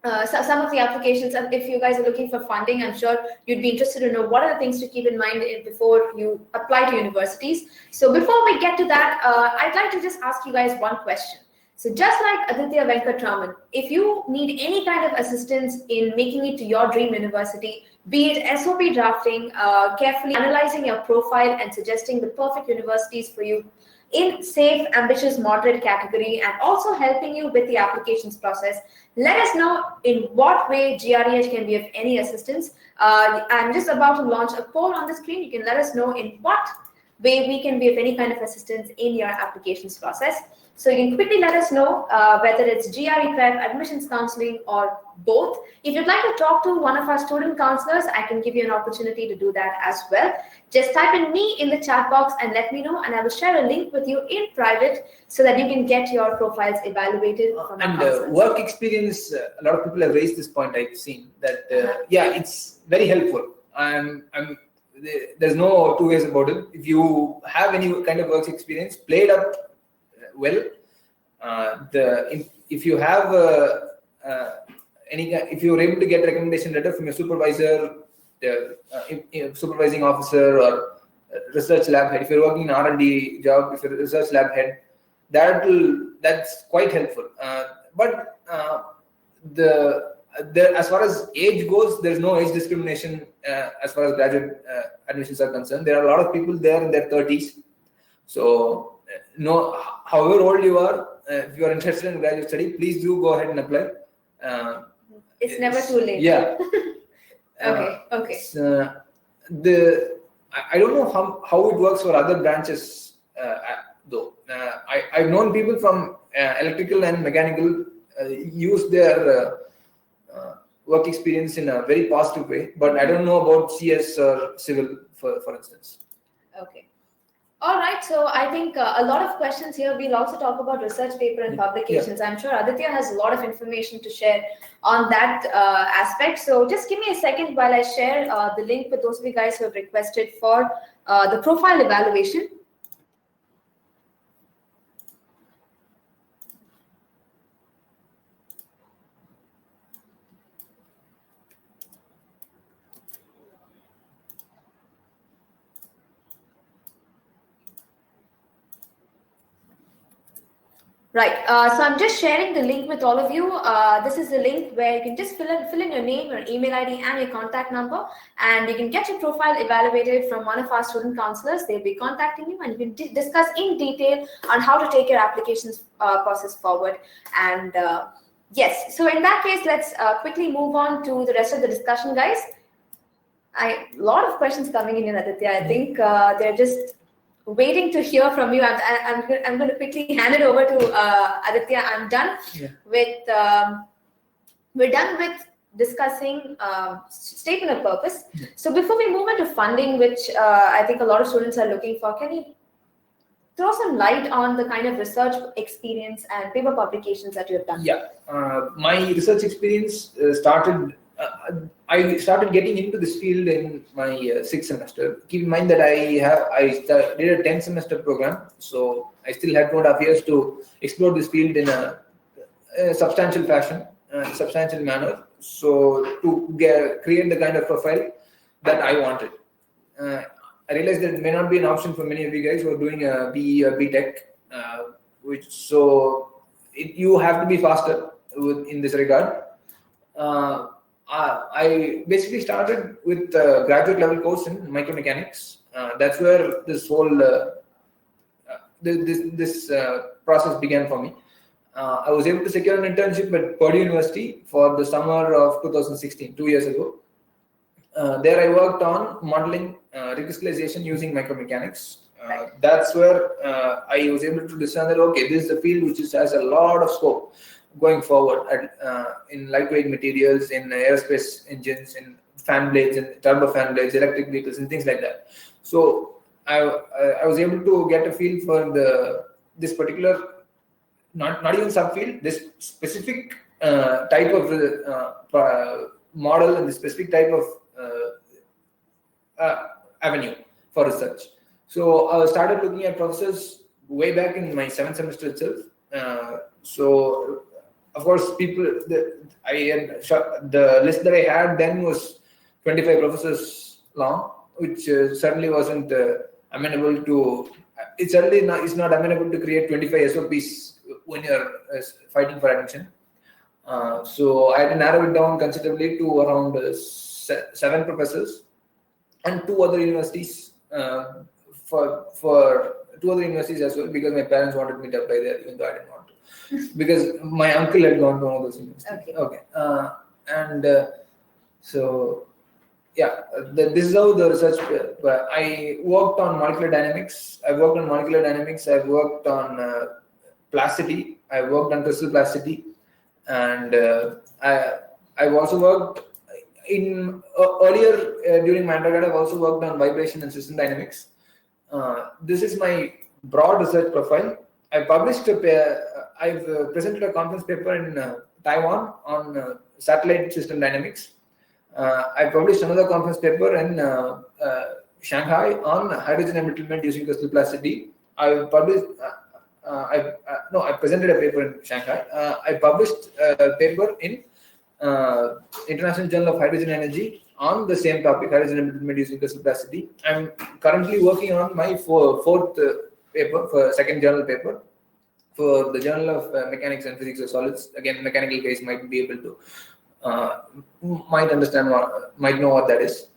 some of the applications. And if you guys are looking for funding, I'm sure you'd be interested to know what are the things to keep in mind before you apply to universities. So before we get to that, I'd like to just ask you guys one question. So just like Aditya Venkatraman, if you need any kind of assistance in making it to your dream university, be it SOP drafting, carefully analyzing your profile and suggesting the perfect universities for you in safe, ambitious, moderate category, and also helping you with the applications process, let us know in what way GREH can be of any assistance. I'm just about to launch a poll on the screen. You can let us know in what way we can be of any kind of assistance in your applications process. So you can quickly let us know whether it's GRE prep, admissions counseling, or both. If you'd like to talk to one of our student counselors, I can give you an opportunity to do that as well. Just type in me in the chat box and let me know, and I will share a link with you in private so that you can get your profiles evaluated from our counselors. Work experience, a lot of people have raised this point. I've seen that, it's very helpful. There's no two ways about it. If you have any kind of work experience, play it up well. If you have if you are able to get a recommendation letter from your supervisor, supervising officer, or research lab head, if you're working in R&D job, if you're a research lab head, that's quite helpful. But as far as age goes, there's no age discrimination as far as graduate admissions are concerned. There are a lot of people there in their 30s. So however old you are, if you are interested in graduate study, please do go ahead and apply. It's never too late. Yeah. Okay. I don't know how it works for other branches though. I've known people from electrical and mechanical use their work experience in a very positive way, but I don't know about CS or civil, for instance. Okay. All right, so I think a lot of questions here. We'll also talk about research paper and publications. I'm sure Aditya has a lot of information to share on that aspect. So just give me a second while I share the link with those of you guys who have requested for the profile evaluation. Right. So I'm just sharing the link with all of you. This is the link where you can just fill in your name, your email ID, and your contact number, and you can get your profile evaluated from one of our student counselors. They'll be contacting you, and you can discuss in detail on how to take your applications process forward. And yes, so in that case, let's quickly move on to the rest of the discussion, guys. A lot of questions coming in, Aditya. I think they're just waiting to hear from you. I'm going to quickly hand it over to Aditya. I'm done with. We're done with discussing statement of purpose. So before we move into funding, which I think a lot of students are looking for, can you throw some light on the kind of research experience and paper publications that you have done? Yeah, my research experience started. I started getting into this field in my sixth semester. Keep in mind that I did a 10-semester program, so I still had 2.5 years to explore this field in a substantial fashion, substantial manner. So to create the kind of profile that I wanted. I realized that it may not be an option for many of you guys who are doing a BE or BTech, you have to be faster in this regard. I basically started with a graduate level course in micromechanics. That's where this whole this process began for me. I was able to secure an internship at Purdue University for the summer of 2016, 2 years ago. There I worked on modeling recrystallization using micromechanics. That's where I was able to discern that, okay, this is a field which has a lot of scope going forward in lightweight materials, in aerospace engines, in fan blades and turbo fan blades, electric vehicles and things like that. So I was able to get a feel for this particular, not even subfield, this specific type of model and the specific type of avenue for research. So I started looking at processes way back in my 7th semester itself. So of course, the list that I had then was 25 professors long, which certainly wasn't amenable to. It certainly is not amenable to create 25 SOPs when you're fighting for admission. So I had to narrow it down considerably to around 7 professors and 2 other universities. For 2 other universities as well, because my parents wanted me to apply there, even though I didn't want to, because my uncle had gone to one of those universities. Okay. So yeah, this is how the research. I worked on molecular dynamics. I've worked on plasticity. I worked on crystal plasticity, and I've also worked in earlier during my undergrad. I've also worked on vibration and system dynamics. This is my broad research profile. I published I've presented a conference paper in Taiwan on satellite system dynamics. I published another conference paper in Shanghai on hydrogen embrittlement using crystal plasticity. I presented a paper in Shanghai. I published a paper in International Journal of Hydrogen Energy on the same topic, hydrogen embrittlement using crystal plasticity. I'm currently working on my fourth paper, for second journal paper, for the Journal of Mechanics and Physics of Solids. Again, mechanical guys might be able to might know what that is.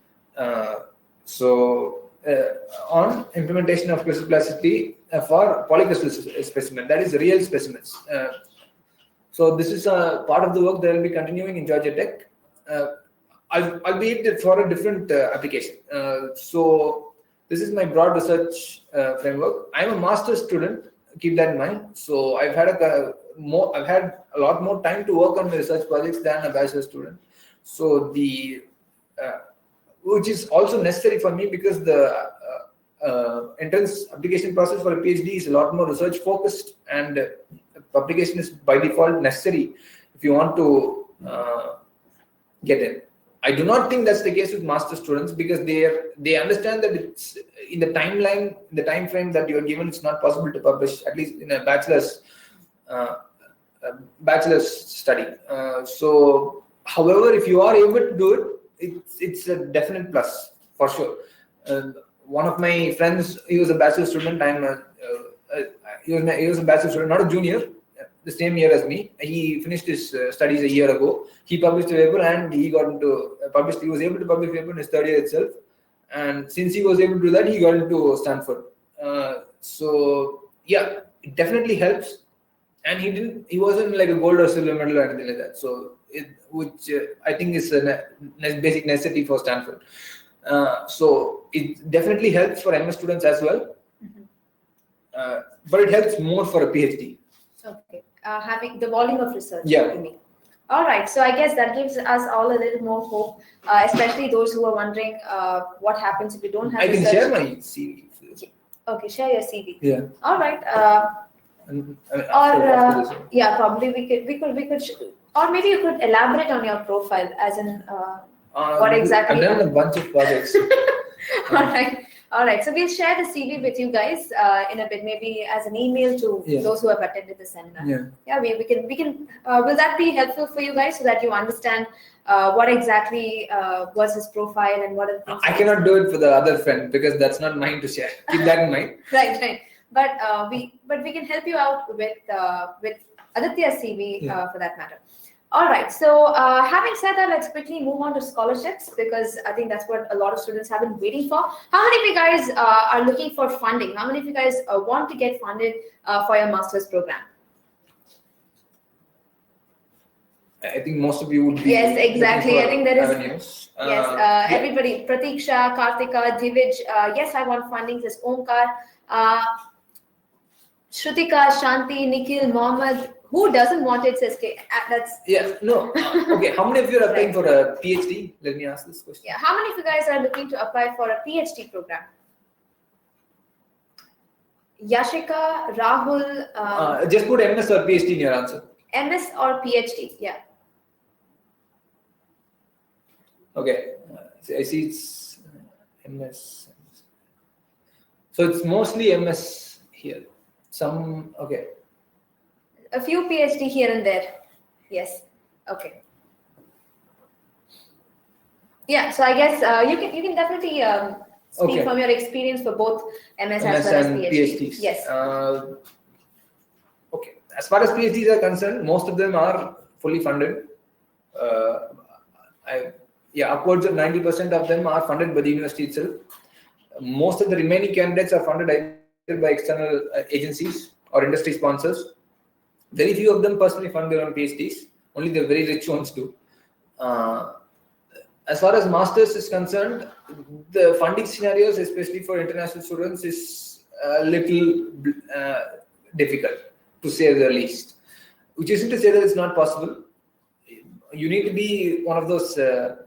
On implementation of crystal plasticity for polycrystal specimen, that is real specimens. So this is a part of the work that will be continuing in Georgia Tech, albeit for a different application. So this is my broad research framework. I'm a master's student. Keep that in mind. So I've had a lot more time to work on my research projects than a bachelor student. So which is also necessary for me, because the entrance application process for a PhD is a lot more research focused, and publication is by default necessary if you want to get in. I do not think that's the case with master students, because they understand that it's in the timeline, in the time frame that you are given, it's not possible to publish, at least in a bachelor's study. So, however, if you are able to do it, it's a definite plus for sure. One of my friends, he was a bachelor student. He was a bachelor student, not a junior. the same year as me. He finished his studies a year ago. He published a paper and he got into published. He was able to publish a paper in his third year itself. And since he was able to do that, he got into Stanford. So yeah, it definitely helps. And he wasn't like a gold or silver medal or anything like that. So which I think is a basic necessity for Stanford. So it definitely helps for MS students as well. But it helps more for a PhD. Okay, having the volume of research. Yeah. You mean. All right, so I guess that gives us all a little more hope, especially those who are wondering what happens if you don't have I can research. share my CV. Okay, share your CV. Yeah. All right. Yeah, probably we could, or maybe you could elaborate on your profile, as in what exactly. I've done a bunch of projects. All right. So we'll share the CV with you guys in a bit, maybe as an email to those who have attended the seminar. Yeah. We can. Will that be helpful for you guys so that you understand what exactly was his profile and what are the things? I cannot do it for the other friend because that's not mine to share. Keep that in mind. Right. But we can help you out with Aditya's CV for that matter. All right. So having said that, let's quickly move on to scholarships because I think that's what a lot of students have been waiting for. How many of you guys are looking for funding? How many of you guys want to get funded for your master's program? I think most of you would be. Yes, exactly. I think there is. Avenues. Everybody. Pratiksha, Kartika, Divij. Yes, I want funding. Says Omkar. Shrutika, Shanti, Nikhil, Mohammed. Who doesn't want it? Says that's. Yeah. No. Okay. How many of you are applying for a PhD? Let me ask this question. Yeah. How many of you guys are looking to apply for a PhD program? Yashika, Rahul. Just put MS or PhD in your answer. MS or PhD. Yeah. Okay. I see it's MS. So it's mostly MS here. Some okay. A few PhD here and there. Yes. Okay. Yeah. So I guess you can definitely speak from your experience for both MS as well as PhDs. Yes. Okay. As far as PhDs are concerned, most of them are fully funded. Upwards of 90% of them are funded by the university itself. Most of the remaining candidates are funded either by external agencies or industry sponsors. Very few of them personally fund their own PhDs. Only the very rich ones do. As far as masters is concerned, the funding scenarios, especially for international students, is a little difficult, to say the least. Which isn't to say that it's not possible. You need to be one of those to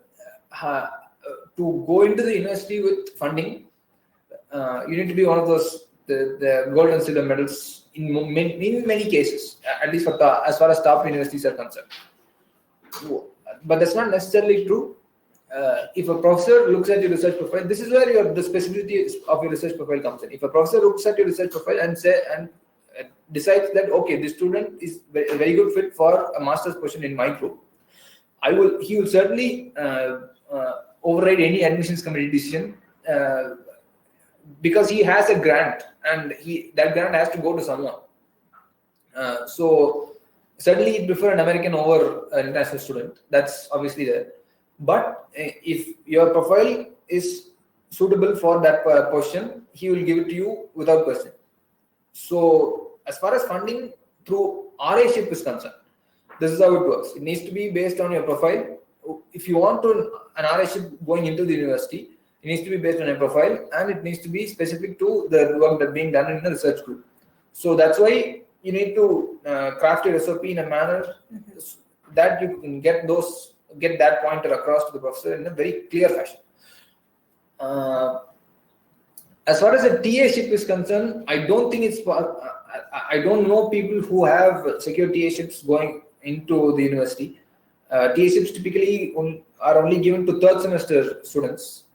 go into the university with funding. You need to be one of those the gold and silver medals in many cases, at least for as far as top universities are concerned. But that's not necessarily true. If a professor looks at your research profile, this is where the specificity of your research profile comes in. If a professor looks at your research profile and decides that okay, this student is a very good fit for a master's position in my group, he will certainly override any admissions committee decision because he has a grant and that grant has to go to someone. So certainly he'd prefer an American over an international student. That's obviously there. But if your profile is suitable for that position, he will give it to you without question. So as far as funding through RA-ship is concerned, this is how it works. It needs to be based on your profile. If you want an RA-ship going into the university, it needs to be based on your profile and it needs to be specific to the work that's being done in the research group. So that's why you need to craft your SOP in a manner that you can get that pointer across to the professor in a very clear fashion. As far as a TA-ship is concerned, I don't know people who have secured TA-ships going into the university. TA-ships typically are only given to third semester students,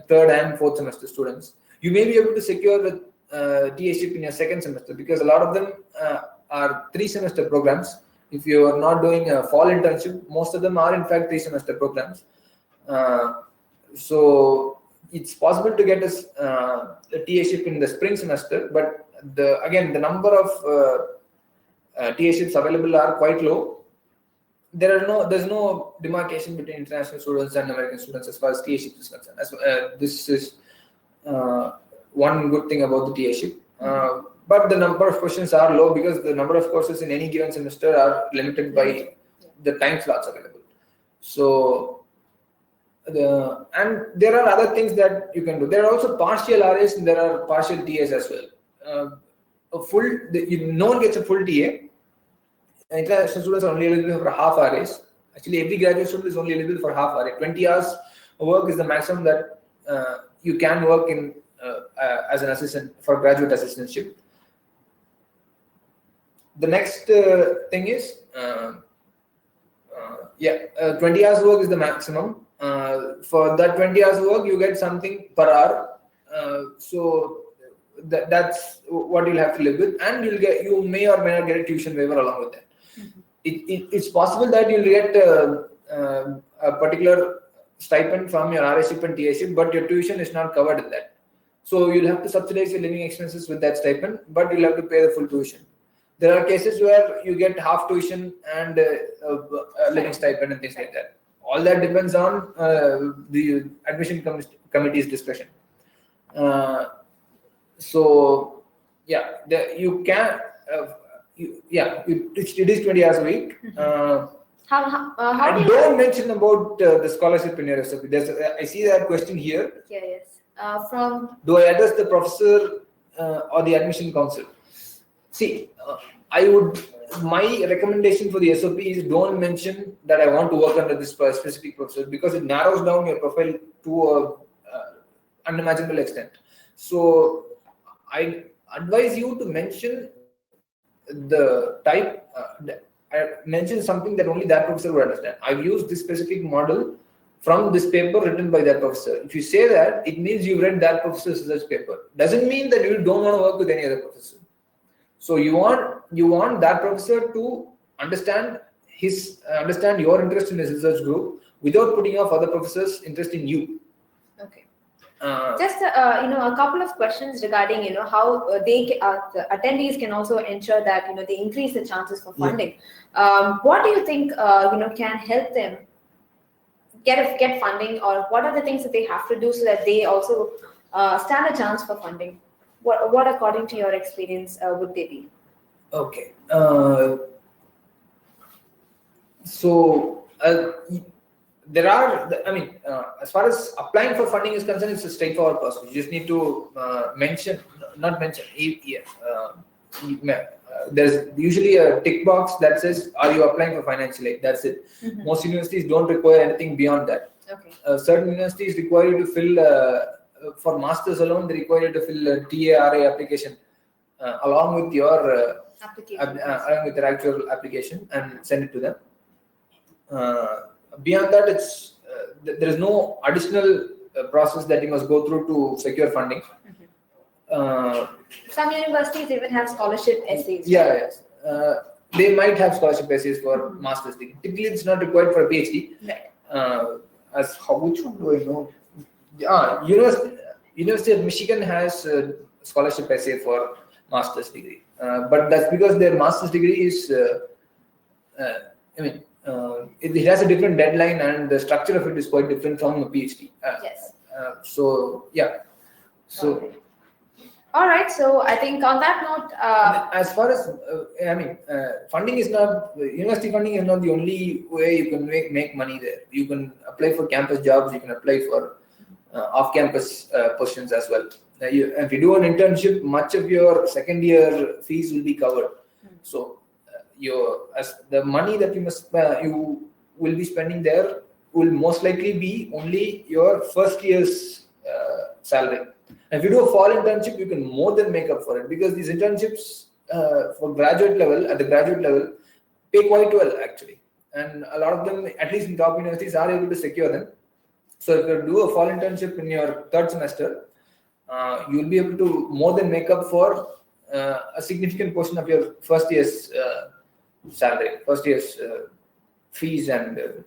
third and fourth semester students. You may be able to secure a TA-ship in your second semester because a lot of them are 3-semester programs. If you are not doing a fall internship, most of them are in fact 3-semester programs. So it's possible to get a TA-ship in the spring semester, but the number of TA ships available are quite low. There's no demarcation between international students and American students as far as TA ships is concerned. This is one good thing about the TA ship. But the number of questions are low because the number of courses in any given semester are limited by the time slots available. So and there are other things that you can do. There are also partial RAs and there are partial TAs as well. No one gets a full TA. International students are only eligible for half RAs. Actually, every graduate student is only eligible for half RA. 20 hours of work is the maximum that you can work in as an assistant for graduate assistantship. The next thing is 20 hours work is the maximum. For that 20 hours work, you get something per hour. So that's what you'll have to live with, and you may or may not get a tuition waiver along with that. It's possible that you'll get a particular stipend from your RA ship and TA ship, but your tuition is not covered in that. So you'll have to subsidize your living expenses with that stipend, but you'll have to pay the full tuition. There are cases where you get half tuition and a living stipend and things like that. All that depends on the admission committee's discretion. So yeah, you can. It is 20 hours a week. How don't mention about the scholarship in your SOP. I see that question here. Yeah, yes. Do I address the professor or the admission council? See, my recommendation for the SOP is don't mention that I want to work under this specific professor, because it narrows down your profile to an unimaginable extent. So I advise you to mention the type, mention something that only that professor would understand. I've used this specific model from this paper written by that professor. If you say that, it means you read that professor's research paper. Doesn't mean that you don't want to work with any other professor. So you want that professor to understand your interest in his research group without putting off other professors' interest in you. Okay. Just a couple of questions regarding how the attendees can also ensure that they increase the chances for funding. What do you think can help them get funding, or what are the things that they have to do so that they also stand a chance for funding? What according to your experience would they be? Okay. There are, as far as applying for funding is concerned, it's a straightforward process. You just need to there's usually a tick box that says, are you applying for financial aid? That's it. Mm-hmm. Most universities don't require anything beyond that. Okay. Certain universities require you to fill, for masters alone, they require you to fill a TARA application along with your along with your actual application and send it to them. Beyond that, there is no additional process that you must go through to secure funding. Mm-hmm. Some universities even have scholarship essays. Yeah, yes. They might have scholarship essays for master's degree. Typically, it's not required for a PhD. Right. Which one do I know? University of Michigan has a scholarship essay for master's degree, but that's because their master's degree is, it has a different deadline, and the structure of it is quite different from a PhD. Yes. All right. So I think on that note, as far as funding is not, university funding is not the only way you can make money there. You can apply for campus jobs. You can apply for off-campus positions as well. If you do an internship, much of your second year fees will be covered. So the money that you will be spending there will most likely be only your first year's salary. And if you do a fall internship, you can more than make up for it, because these internships at the graduate level pay quite well actually, and a lot of them, at least in top universities, are able to secure them. So if you do a fall internship in your third semester, you'll be able to more than make up for a significant portion of your first year's salary, first year's fees and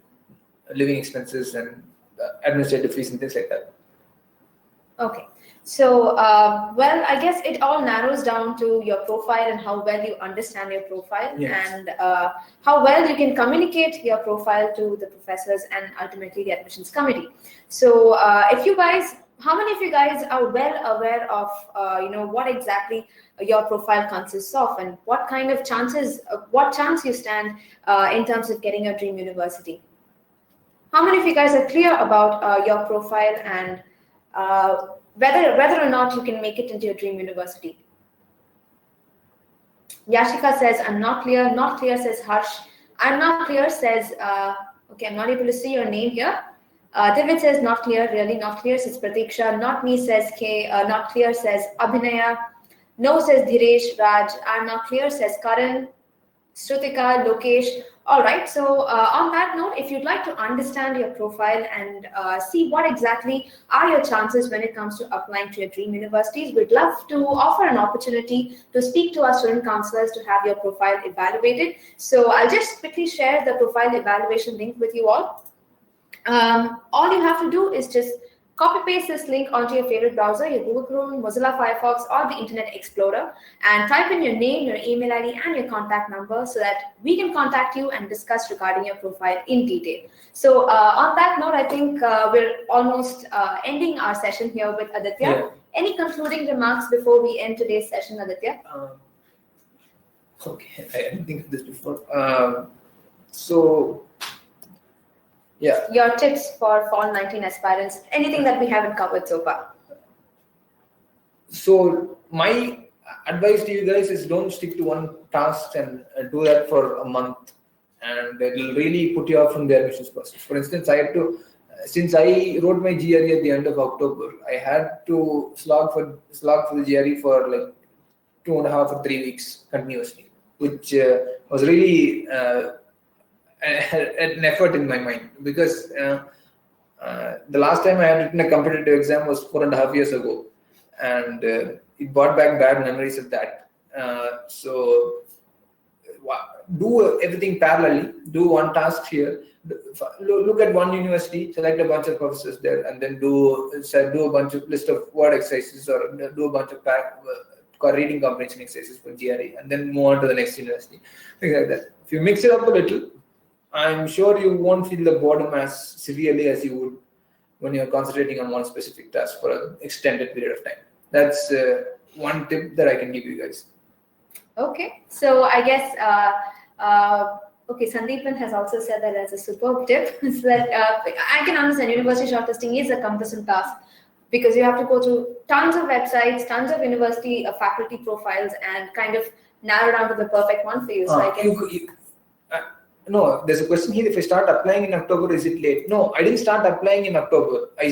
living expenses and administrative fees and things like that. Okay. So, well, I guess it all narrows down to your profile and how well you understand your profile, Yes. and how well you can communicate your profile to the professors and ultimately the admissions committee. So, if you guys, how many of you guys are well aware of, what exactly your profile consists of, and what kind of chances, what chance you stand in terms of getting your dream university? How many of you guys are clear about your profile and whether or not you can make it into your dream university? Yashika says, I'm not clear. Not clear says Harsh. I'm not clear says, okay, I'm not able to see your name here. David says, not clear, really not clear says Pratiksha. Not me says K. Not clear says Abhinaya. No says Dhiresh Raj. I'm not clear says Karan. Shrutika, Lokesh. All right. So, on that note, if you'd like to understand your profile and see what exactly are your chances when it comes to applying to your dream universities, we'd love to offer an opportunity to speak to our student counselors to have your profile evaluated. So, I'll just quickly share the profile evaluation link with you all. All you have to do is just copy paste this link onto your favorite browser, your Google Chrome, Mozilla Firefox, or the Internet Explorer, and type in your name, your email ID, and your contact number so that we can contact you and discuss regarding your profile in detail. So, on that note, I think we're almost ending our session here with Aditya. Yeah. Any concluding remarks before we end today's session, Aditya? Okay, I didn't think of this before. So, yeah. Your tips for Fall 19 aspirants, anything that we haven't covered so far? So my advice to you guys is don't stick to one task and do that for a month, and it will really put you off from the admissions process. For instance, I had to, since I wrote my GRE at the end of October, I had to slog for the GRE for like 2.5 or 3 weeks continuously, which was really an effort in my mind, because the last time I had written a competitive exam was 4.5 years ago, and it brought back bad memories of that. So do everything parallelly. Do one task here. Look at one university, select a bunch of professors there, and then do a bunch of list of word exercises, or do a bunch of reading comprehension exercises for GRE, and then move on to the next university. Things like that. If you mix it up a little, I'm sure you won't feel the boredom as severely as you would when you're concentrating on one specific task for an extended period of time. That's one tip that I can give you guys. Okay, so I guess okay, Sandeepan has also said that as a superb tip. So that I can understand university shortlisting is a cumbersome task because you have to go through tons of websites, tons of university faculty profiles, and kind of narrow down to the perfect one for you. So I guess. No, there's a question here. If I start applying in October, is it late? No, I didn't start applying in October. I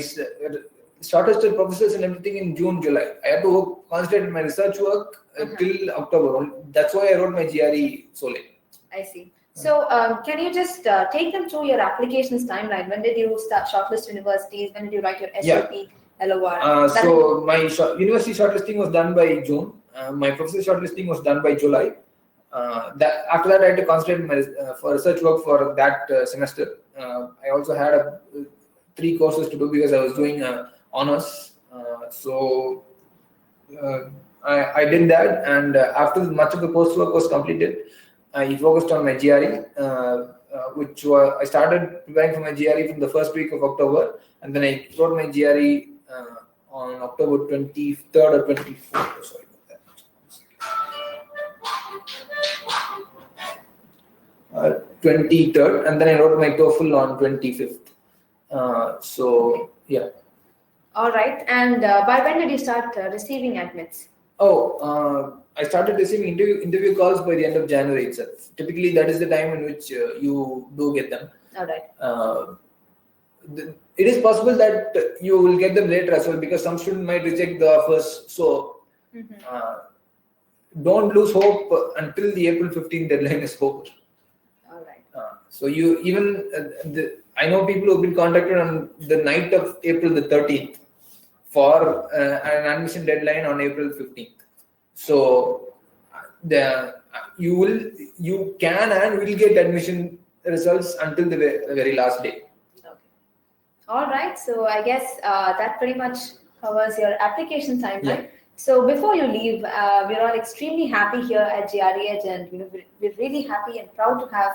started still professors and everything in June, July. I had to concentrate on my research work till October. That's why I wrote my GRE so late. I see. So, can you just take them through your applications timeline? When did you start shortlist universities? When did you write your SOP, LOR? So, my university shortlisting was done by June. My professor shortlisting was done by July. After that, I had to concentrate for research work for that semester. I also had 3 courses to do because I was doing honors. So I did that, and after much of the coursework was completed, I focused on my GRE, which I started preparing for my GRE from the first week of October, and then I wrote my GRE on October 23rd or 24th. Sorry. 23rd, and then I wrote my TOEFL on 25th. So yeah. All right. And by when did you start receiving admits? I started receiving interview calls by the end of January itself. Typically, that is the time in which you do get them. All right. It is possible that you will get them later as well, because some student might reject the offers. So don't lose hope until the April 15th deadline is over. So you I know people who've been contacted on the night of April the 13th for an admission deadline on April 15th. So you can and will get admission results until the very last day. Okay. All right. So I guess that pretty much How was your application timeline? Yeah. So before you leave, we're all extremely happy here at GREH, and we're really happy and proud to have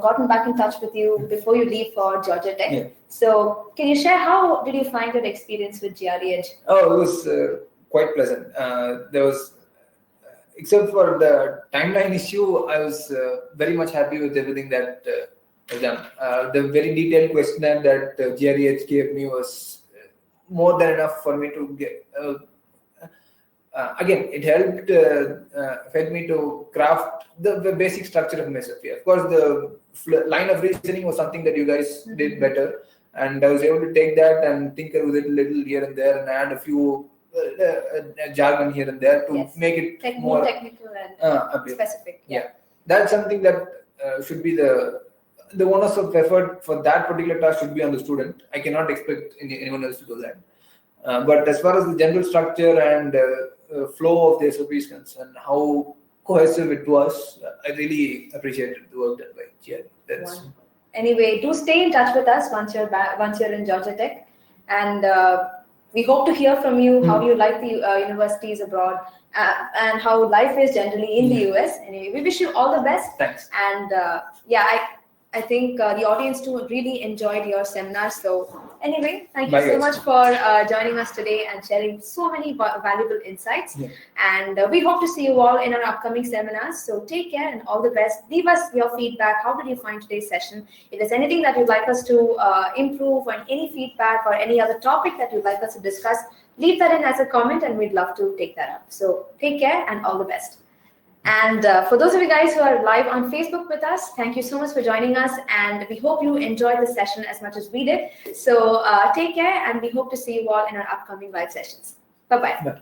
gotten back in touch with you before you leave for Georgia Tech. Yeah. So can you share how did you find your experience with GREH? Oh, it was quite pleasant. There was, except for the timeline issue, I was very much happy with everything that was done. The very detailed questionnaire that GREH gave me was more than enough for me to get. Again, it helped me to craft the basic structure of MSFP. Of course, the line of reasoning was something that you guys did better, and I was able to take that and tinker with it a little here and there and add a few jargon here and there to make it more technical and specific. Yeah, that's something that should be the onus of effort for that particular task should be on the student. I cannot expect anyone else to do that. But as far as the general structure and flow of the SOP is concerned, how cohesive it was, I really appreciated the work done by GREH. Anyway, do stay in touch with us once you're in Georgia Tech, and we hope to hear from you how you like the universities abroad and how life is generally in the US. Anyway, we wish you all the best. Thanks. And I think the audience too really enjoyed your seminar. So anyway, thank you so much for joining us today and sharing so many valuable insights. Yeah. And we hope to see you all in our upcoming seminars. So take care and all the best. Leave us your feedback. How did you find today's session? If there's anything that you'd like us to improve, or any feedback or any other topic that you'd like us to discuss, leave that in as a comment and we'd love to take that up. So take care and all the best. And for those of you guys who are live on Facebook with us, thank you so much for joining us. And we hope you enjoyed the session as much as we did. So take care, and we hope to see you all in our upcoming live sessions. Bye-bye. Bye.